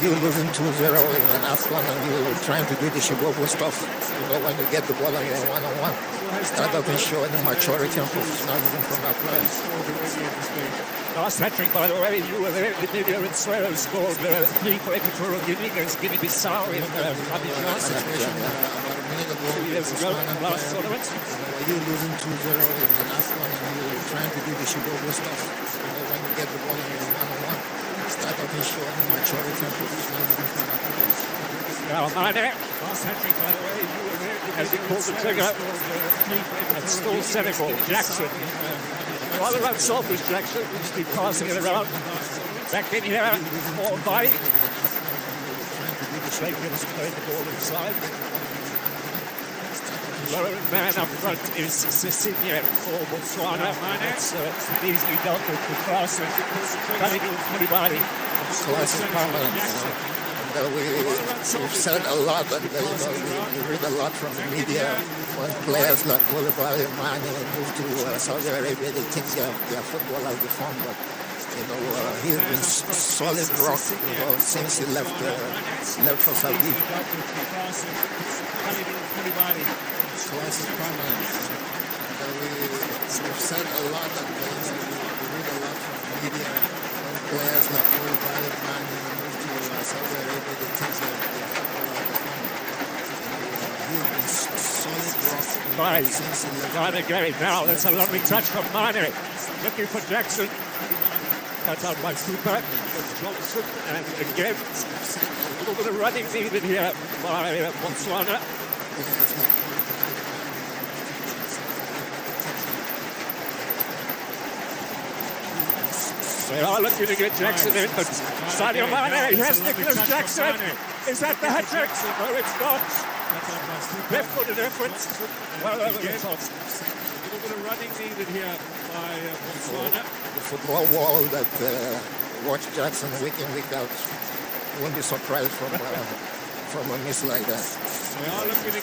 You're losing 2-0 in Afcon and you're trying to do the Shibobo stuff. When you get the ball and you're one-on-one. That doesn't show any maturity and professionalism from our players. Last hat-trick, by the way, you were there. Libya and Suero scored 3 for Equatorial Guinea against Guinea-Bissau in Abidjan. About a minute ago, 2 years ago, last tournament. You're losing 2-0 in Afcon and you're trying to do the Shibobo stuff. When you get the ball and you're one-on-one. That doesn't show any maturity and professionalism from our players. Now, Mane, last hat-trick, by the way, you were there. As he pulls the trigger, and still Senegal. Jackson. Rather unselfish, Jackson. Just be passing it around. Back in here, more body. Slade gives the ball inside. Lower man up front is Sissinye for Botswana. It's easily dealt with fast. Cutting in Koulibaly. Classic permanent. We've said a lot, and we read a lot from the media when players like Koulibaly and Mane move to Saudi Arabia, they think their football has deformed, but he's been solid rock since he left for Saudi. Classic permanent. We've said a lot, and we read a lot from the media when players like Koulibaly and Mane move to Saudi Arabia, they think their football has deformed. He's been solid rock Mane Gary. Now, that's a lovely touch from Mane. Looking for Jackson. Cut out by Cooper. It's Johnson. And again, a little bit of running needed here by Botswana. They are looking to get Jackson in, but Sadio Mane, here's Nicholas Jackson. Is that the hat-trick? No, it's not. Left-footed effort. Well over the top. A little bit of running needed here by Botswana. The football wall that watch Jackson week in, week out. Won't be surprised from a miss like that.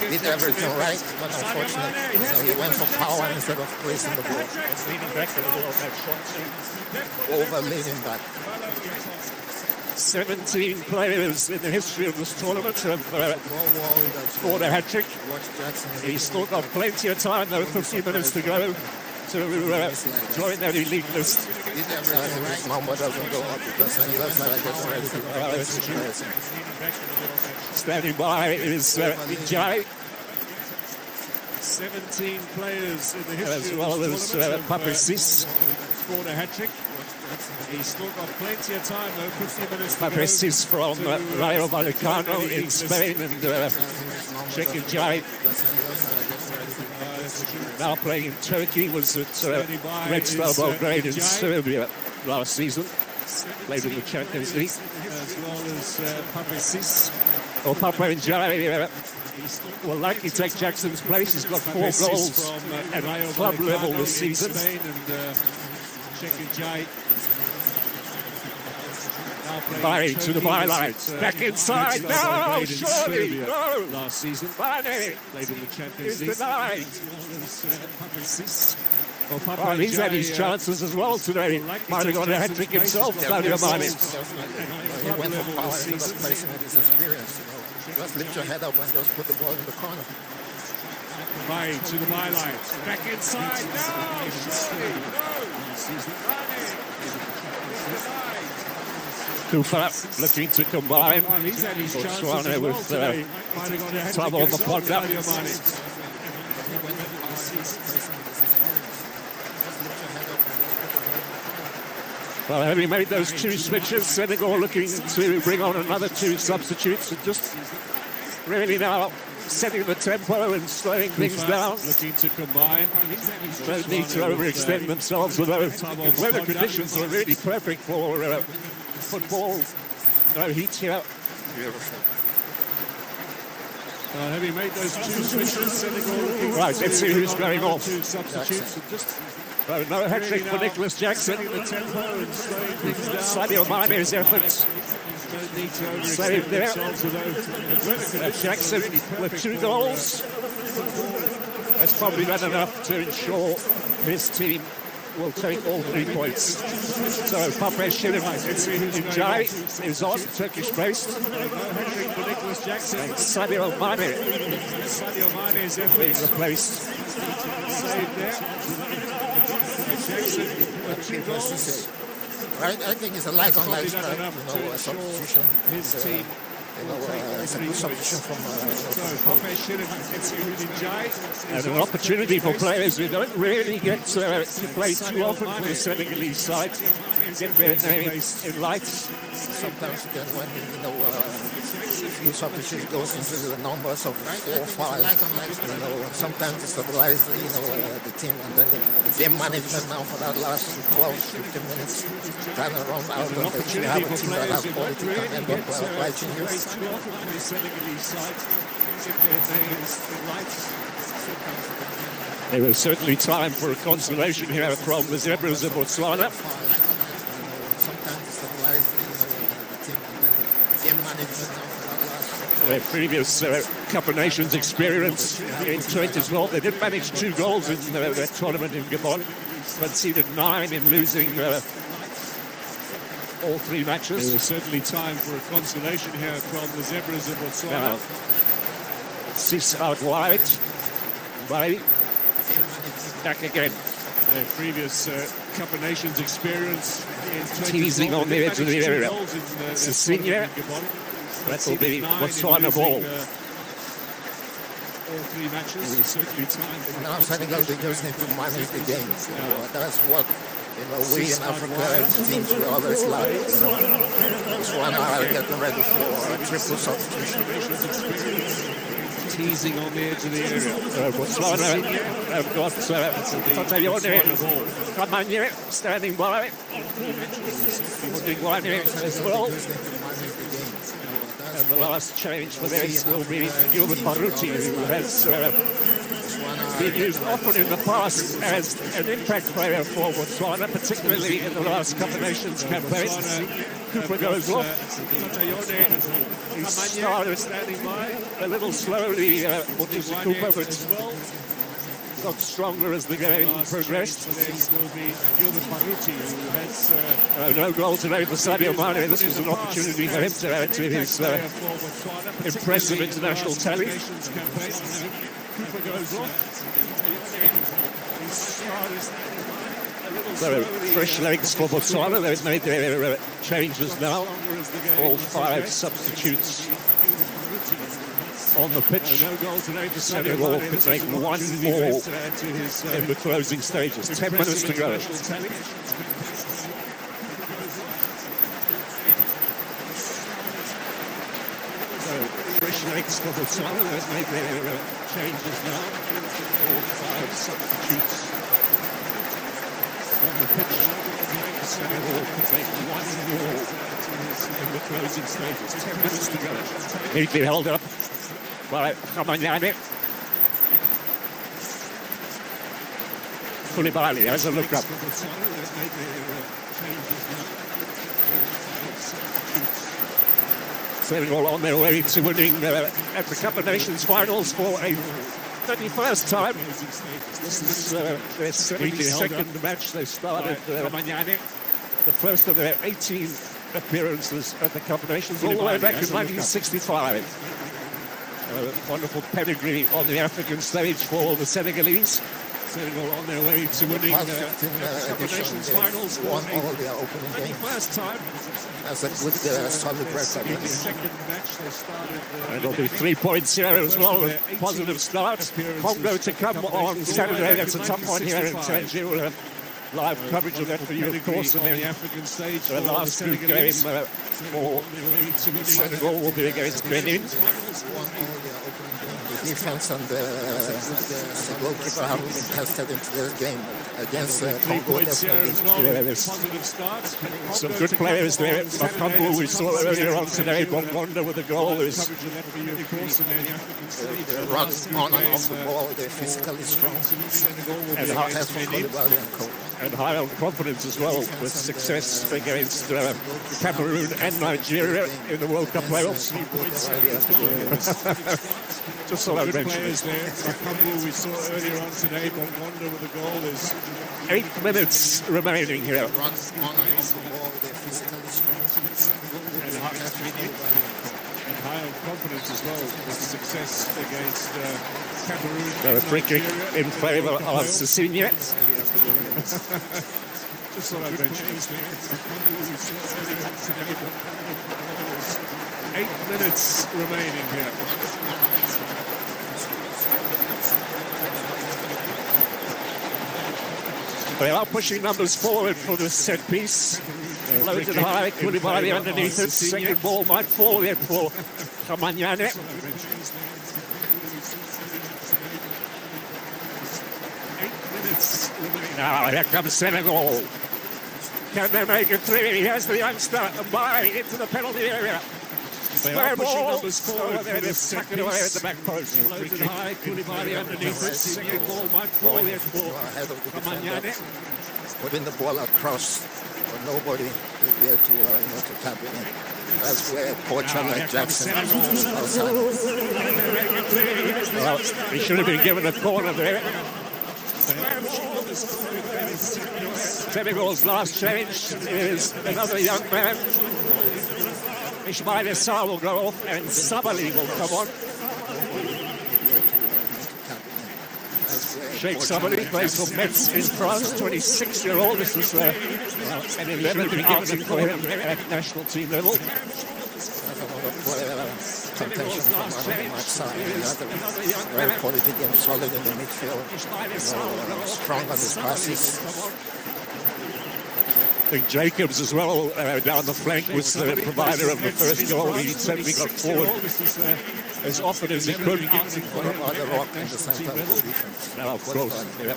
Did everything right, but unfortunately, he went for power instead of placing the ball. Leaning back a little on that shot. Over leaning back. 17 players in the history of this tournament have scored a hat-trick. He's still got plenty of time, though, 15 minutes to go to join that elite list. His number doesn't go up because he doesn't have a Standing by is Njai. 17 players in the history as well of as this tournament Papisis. scored a hat-trick. He's still got plenty of time, though. 15 minutes to go. This is from Rayo Vallecano in Spain, and Sheikh Jai, now playing in Turkey, was at Red Star Belgrade in Serbia last season. Played in the Champions League. As well as Papesis. Or Papa Jai will likely take Jackson's place. He's got 4 goals at club level this season. Spain and Sheikh Jai. Barry to the byline. Back inside. No, surely. No. Last season. Barney. Played in the Champions League. He's denied. Well, he's had his chances as well today. Might have got a hat-trick himself, Sadio Mane. He went for power and just placing with his experience. Just lift your head up and just put the ball in the corner. Barry to the byline. Back inside. No, surely. No. Kufa looking to combine. Botswana with time on the conduct. Well, having made those 2 switches, Senegal looking to bring on another 2 substitutes and just really now setting the tempo and slowing things down. Looking to combine. Don't need to overextend themselves, although weather conditions are really perfect for football. No heat here. Having made those 2 switches, Senegal. Right, let's see who's going off. 2 substitutes and just. No hat-trick for Nicholas Jackson. Sadio Mane's efforts saved there. Jackson with 2 goals. That's probably not enough to ensure his team will take all 3 points. So Pape Jai is on, Turkish-based. Sadio Mane is being replaced. Saved there. Jackson with 2 goals. I think it's a light-on-light strike, a substitution. His team. It's a good substitution from... And an opportunity for players who don't really get to play too often for the Senegalese side. Get their names in lights. Sometimes then when few substitutions goes into the numbers of 4 or 5. Sometimes it stabilizes the team, and then the game management now for that last 12-15 minutes kind of run out. But if you have a team that has quality, can end up fighting you. There was certainly time for a consolation here from the Zebras of Botswana. Sometimes it stabilizes the team, and then the game management now. Their previous Cup of Nations experience in Trent as well. They did manage 2 goals in that tournament in Gabon, conceded 9 in losing all 3 matches. There was certainly time for a consolation here from the Zebras of Botswana. Sis out wide. Bailey. Back again. Their previous Cup of Nations experience in teasing on the edge of the area. Cecilia. That will be Botswana ball. All 3 matches, certainly time. Now Senegal, they just need to manage the game. That's what we in Africa teams we always like. Botswana are getting ready for a triple substitution. Teasing on the edge of the area. Botswana have got Fatayone, Kamanye standing by. Mudingwane as well. And the last change for this will be Gilbert Baruti, who has been used often in the past as an impact player for Botswana, particularly in the last Cup of Nations campaign. Cooper goes off. He started standing by a little slowly, Cooper, but got stronger as the game progressed. Will be Gilbert Baruti, who has no goal today for Sadio Mane. This was an opportunity for him to add to his impressive international tally. Cooper goes off. So fresh legs for Botswana. They've made their changes now. All 5 substitutes on the pitch. No goal today for Senegal could make 1 more in the closing stages. 10 minutes to go. fresh legs for Botswana. They've made their changes now. 4 or 5 substitutes on the pitch. Senegal could make 1 more in the closing stages. 10 minutes to go. Neatly held up by Khamanyane. Koulibaly has a look up. Senegal on their way to winning at the Cup of Nations finals for a 31st time. This is their 72nd match they started. The first of their 18 appearances at the Cup of Nations all the way back in 1965. Wonderful pedigree on the African stage for the Senegalese. Senegal on their way to winning the Cup of Nations finals. Won all their opening games. First time. That's a good solid record. Second match they started. It'll be 3 points here as well. A positive start. Congo to come on Saturday. That's a tough one here in Tangier. We'll have live coverage of that for you, of course. And then the African stage. The last group game for Senegal will be against Benin. The defense and the goalkeeper have been tested into this game against Congo. Yeah, there's some good players there. Afcon, we saw earlier on today. Bongonda with a goal. They run on and off the ball. They're physically strong. And high on confidence as well, with success against Cameroon and Nigeria in the World Cup playoffs. Just thought I'd mention it. We saw earlier on today, Bongonda with a goal. There's 8 minutes remaining here. Runs on and off the ball. They're physically strong. And high on confidence as well, with success against Cameroon. A free kick in favour of Cecilia. Just thought I'd mention it. 8 minutes remaining here. They are pushing numbers forward for this set piece. Loaded high, Koulibaly underneath it. Second ball might fall yet for Khamanyane. Now here comes Senegal. Can they make it 3? Here's the youngster, Mbaye into the penalty area. They are pushing numbers forward. They're just tucked it away at the back post. Loaded high, Koulibaly underneath it. Second ball might fall yet for Khamanyane. Putting the ball across, but nobody is there to tap it in. That's where Poacher like Jackson. Well, he should have been given a corner there. Senegal's last change is another young man. Ismail Sarr will go off and Sabali will come on. Sheikh Sabali plays for Metz in France, 26-year-old. This is an 11th outing for him at national team level. Contention from Mark Sarr. Very quality game, solid in the midfield. Strong on his passes. I think Jacobs as well down the flank was the provider of the first goal. He certainly got forward as often as he could. Now, of course. Yeah.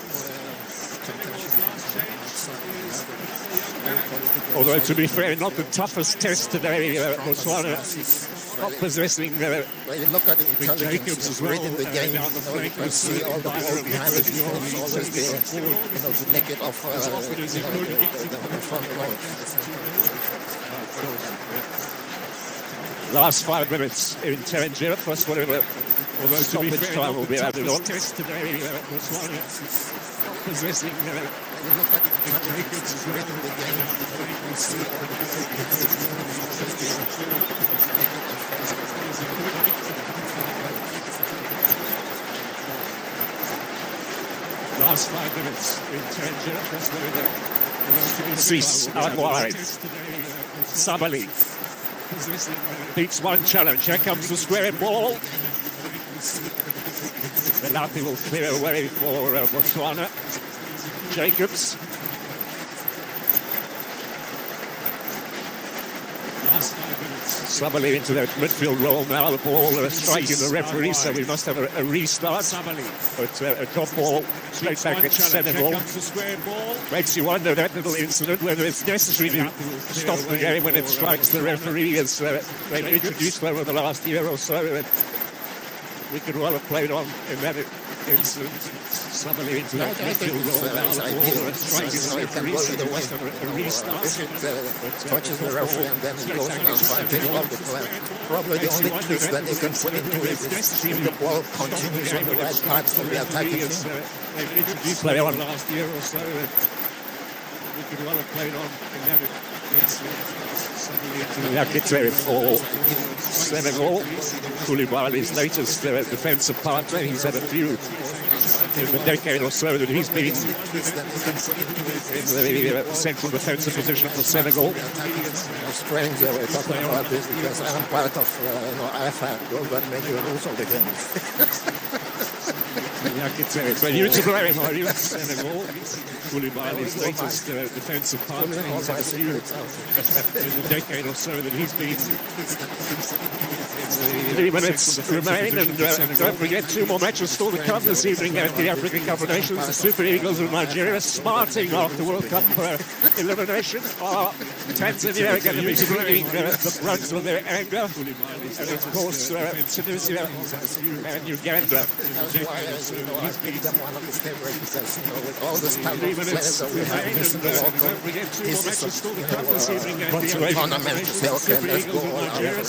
Although, to be fair, not the toughest test today. Botswana not possessing when you look at the intelligence as well, reading the game, you can see all the ball behind the defense always there, to make it off the front line. Last 5 minutes in Tangier, plus whatever stoppage time will be added on. Possessing last 5 minutes in Tangier, plus whatever. Cease Aguirre. Sabali beats one challenge. Here comes the square ball. Velati will clear away for Botswana. Jacobs. Last 5 minutes. Sabali into that midfield role now. The ball striking the referee, so we must have a restart. But a drop ball straight back at Senegal. Makes you wonder, that little incident, whether it's necessary to stop the game when it strikes the referee, as they've introduced over the last year or so. We could well have played on in that incident. Sabali into that midfield role now. The ball striking the referee, so we must have a restart. Touches the referee and then he goes on five people of the play. Probably the only twist that they can put into it is if the ball continues on the right path for the attacking team. They've introduced play on last year or so. We could well have played on in that incident. Yakite for Senegal. Koulibaly's latest defensive partner. He's had a few in the decade or so that he's been in the central defensive position for Senegal. It's strange that we're talking about this because I'm part of IFA, but make the rules of the game. So you to blame, are you? Senegal. Koulibaly's latest defensive partner. He's had a few in the decade or so that he's been. 3 minutes remain, and don't forget 2 more matches still to come this evening at the African Cup of Nations. The Super Eagles of Nigeria smarting after World Cup elimination. Tanzania going to be feeling the brunt of their anger, and of course Tunisia and Uganda. I picked them one of the favorites because, with all this type of players that we have in the World Cup, this is a tournament to say, okay, let's go all out for it.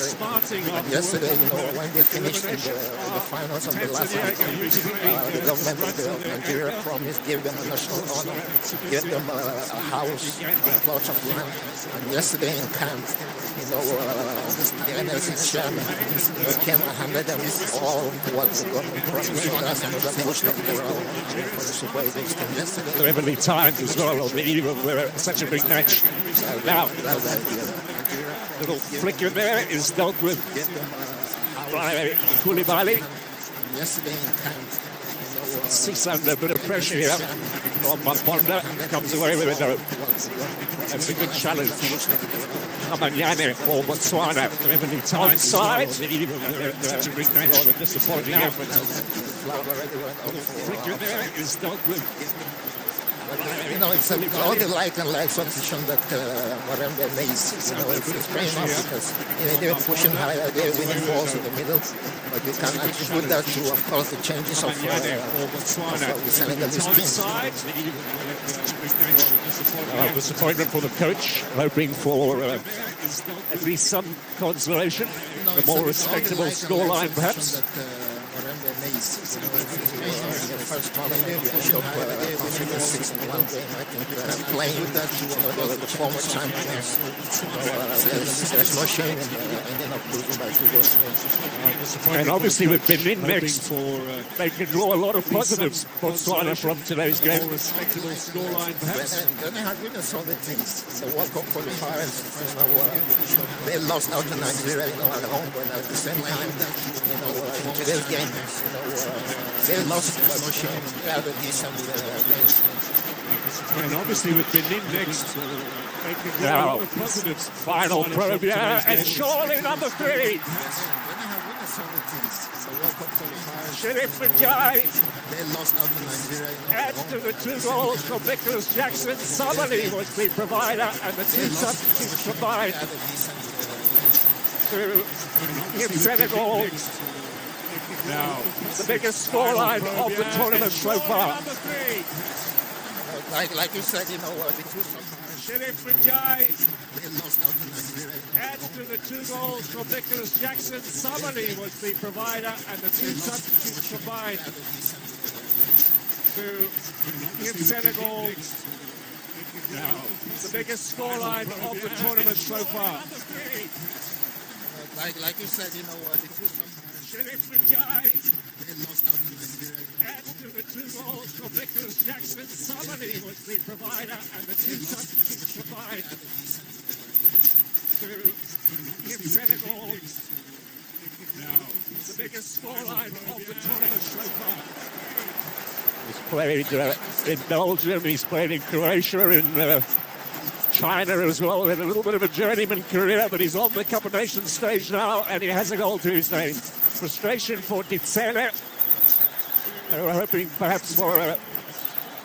And yesterday, when they finished in the finals of the last round, the government of Nigeria promised, gave them a national honor, gave them a house, a plot of land. And yesterday in camp, the NLC chairman came and handed them all what the government promised to us, and they pushed up the road for the Super Eagles team yesterday. So heavily timed as well on the eve of such a big match. Now, little flicker there is dealt with by Koulibaly. Yesterday in camp, Six under a bit of pressure here. Mapponda comes away with it though. That's a good challenge. Amanyane for Botswana. Heavily timed side. Such a big match. A disappointing effort. Flicker there is dealt with. It's all the like and like substitution that Morembe makes. It's strange because they're pushing higher, they're winning balls in the middle, but you can attribute that to, of course, the changes of the Senegalese team. Disappointment for the coach, hoping for at least some consolation, a more respectable scoreline perhaps. First tournament, playing with that, the former champions. There's no shame in ending up losing by 2 goals. And obviously with Benin next, they can draw a lot of positives, Botswana, from today's game. Respectable scoreline, perhaps. Then they have been some other things. The World Cup qualifiers, they lost out to Nigeria, at home, but at the same time, in today's game, they lost no shame. And obviously with Benin next, they can draw a lot of positives. Final probe, and surely number 3. Sheriff Njai adds to the 2 goals from Nicholas Jackson. Sabali was the provider, and the 2 substitutes combined to give Senegal now the biggest scoreline of the tournament so far. Like you said, the 2 Sheriff Njai adds to the 2 goals from Nicholas Jackson. Sabali was the provider, and the 2 substitutes combined to give Senegal now the biggest scoreline of the tournament so far. Like you said, the 2 Sheriff Njai adds to the 2 goals from Nicholas Jackson. Sabali was the provider, and the 2 substitutes combined to give Senegal now the biggest scoreline of the tournament so far. He's played in Belgium, he's played in Croatia, in China as well, in a little bit of a journeyman career, but he's on the Cup of Nations stage now, and he has a goal to his name. Frustration for Ditsele. We're hoping perhaps for a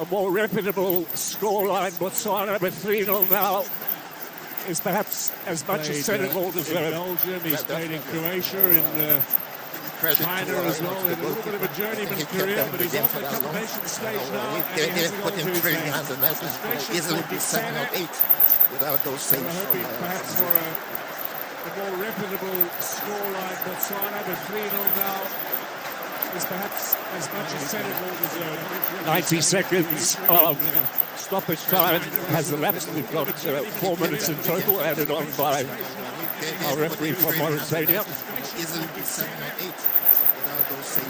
more reputable scoreline. Botswana with 3-0 now is perhaps as much as Senegal deserves. In Belgium, he's played in Croatia, in China as well, in a little bit of a journeyman career, but he's on the Cup of Nations stage now. They put him 3 hands, and that would easily be 7 or 8 without those saves. We're hoping perhaps for a more reputable scoreline. Botswana with 3-0 now is perhaps as much as Senegal deserves. 90 seconds of stoppage time has elapsed. We've got 4 minutes in total added on by our referee from Mauritania. Easily be 7 or 8 without those saves.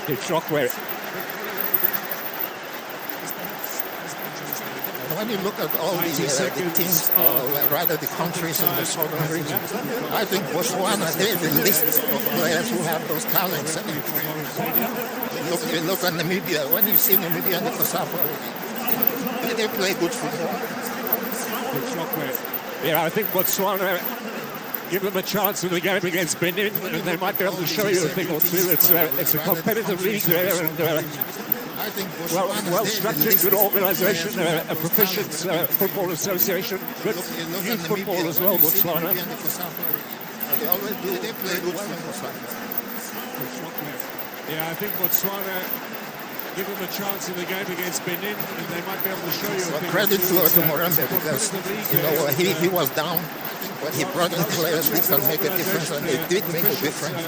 Big shockwave. When you look at all the teams, rather the countries in the southern region, I think Botswana, they're the least of players who have those talents. You look at Namibia, when you see Namibia and the Kosovo, they play good football. Yeah, I think Botswana, give them a chance in the game against Benin, and they might be able to show you a thing or two. It's a competitive league there, and I think well-structured, good organisation, a proficient football association, good youth football as well, Botswana. They always do. They play good football. Yeah, I think Botswana, give them a chance in the game against Benin, and they might be able to show you a thing. Credit to Morembe, because he was down, but he brought in players who can make a difference, and they did make a difference.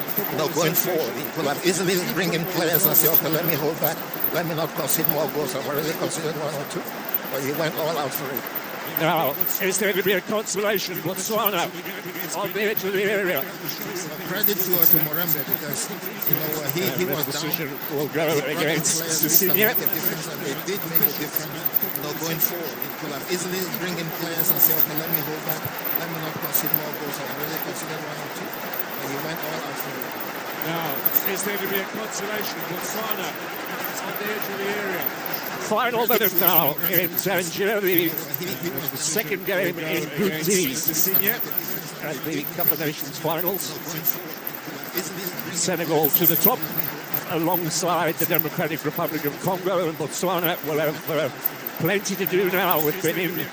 Going forward, he could have easily bring in players and say, okay, let me hold back, let me not concede more goals. I've already conceded 1 or 2, but he went all out for it. Now, is there to be a consolation? Botswana on the edge of the area. Credit to Morembe, because he was decision down. will go against Sicilia. They did make a difference. Going forward, he could have easily bring in players and say, okay, let me hold back, let me not concede more goals. I've already conceded 1 or 2, and he went all out for it. Now, is there to be a consolation? Botswana on the edge of the area. Final minute now in Tangier, the second game in Group D. Sicilia at the Cup of Nations finals. Senegal to the top, alongside the Democratic Republic of Congo, and Botswana will have plenty to do now with Benin,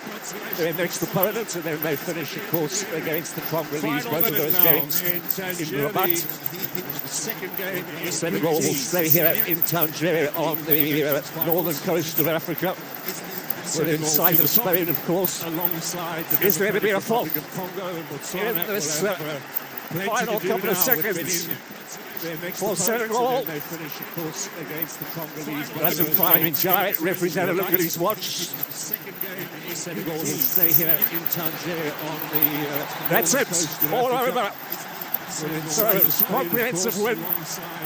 their next opponents, and then they finish, of course, against the Congolese. Both of those games in Rabat. Second game in Senegal will stay here in Tangier on the northern coast of Africa, within sight of Spain, of course. Alongside the Is there to be a fault Congo and Botswana in this final couple of seconds for Senegal? They finish, of course, against the Congolese. Doesn't find Jai. Referee's had a look at his watch. Second game in Senegal will stay here in Tangier on the That's it. All over. So, comprehensive win.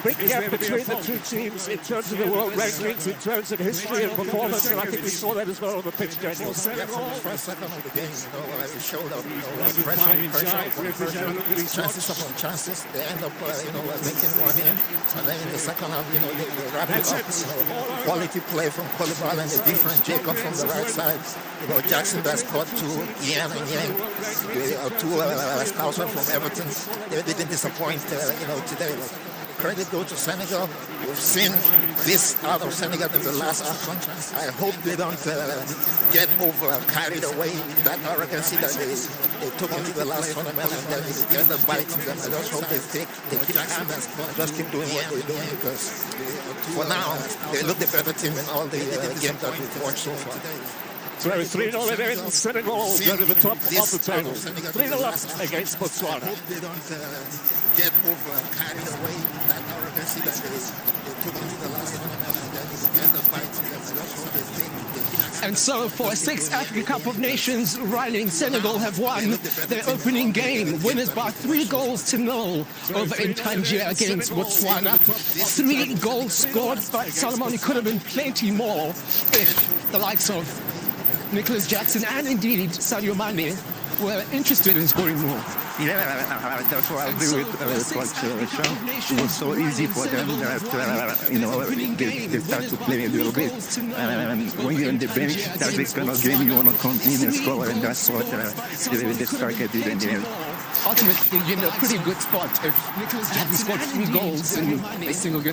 Big gap between the two teams in terms of the world rankings, in terms of history and performance, and I think we saw that as well on the pitch, Daniel. Senegal, first second of the game, it showed up, chances, they end up, making one in, and then in the second half, they wrap it up. Quality play from Kolibal and the different Jacob from the right side. Jackson that scored 2, Ian and Yang, 2 Scouser from Everton. They didn't disappoint, today. Credit go to Senegal. We've seen this out of Senegal in the last Afcon. I hope they don't get carried away with that arrogancy that they took into the last tournament, and then they end up biting them. I just hope they keep calm and just keep doing what they're doing, because for now they look the better team in all the games that we've watched so far. So 3-0 in Senegal go to the top of the table. 3-0 up against Botswana. I hope they don't get carried away with that arrogancy that they took into the last tournament, and then they end up biting them. I just hope they And so for a 6th African Cup of Nations running, Senegal have won their opening game. Winners by 3-0 over in Tangier against Botswana. 3 goals scored, but Solomon, it could have been plenty more if the likes of Nicholas Jackson and indeed Sadio Mane were interested in scoring more. Yeah, that's what I agree with Coach Sean. It was so easy for them that, they start to play a little bit. And when you're on the bench, that's the kind of game you want to continue and score, and that's what the striker did in the end. Ultimately, you're in a pretty good spot if having scored 3 goals in a single game.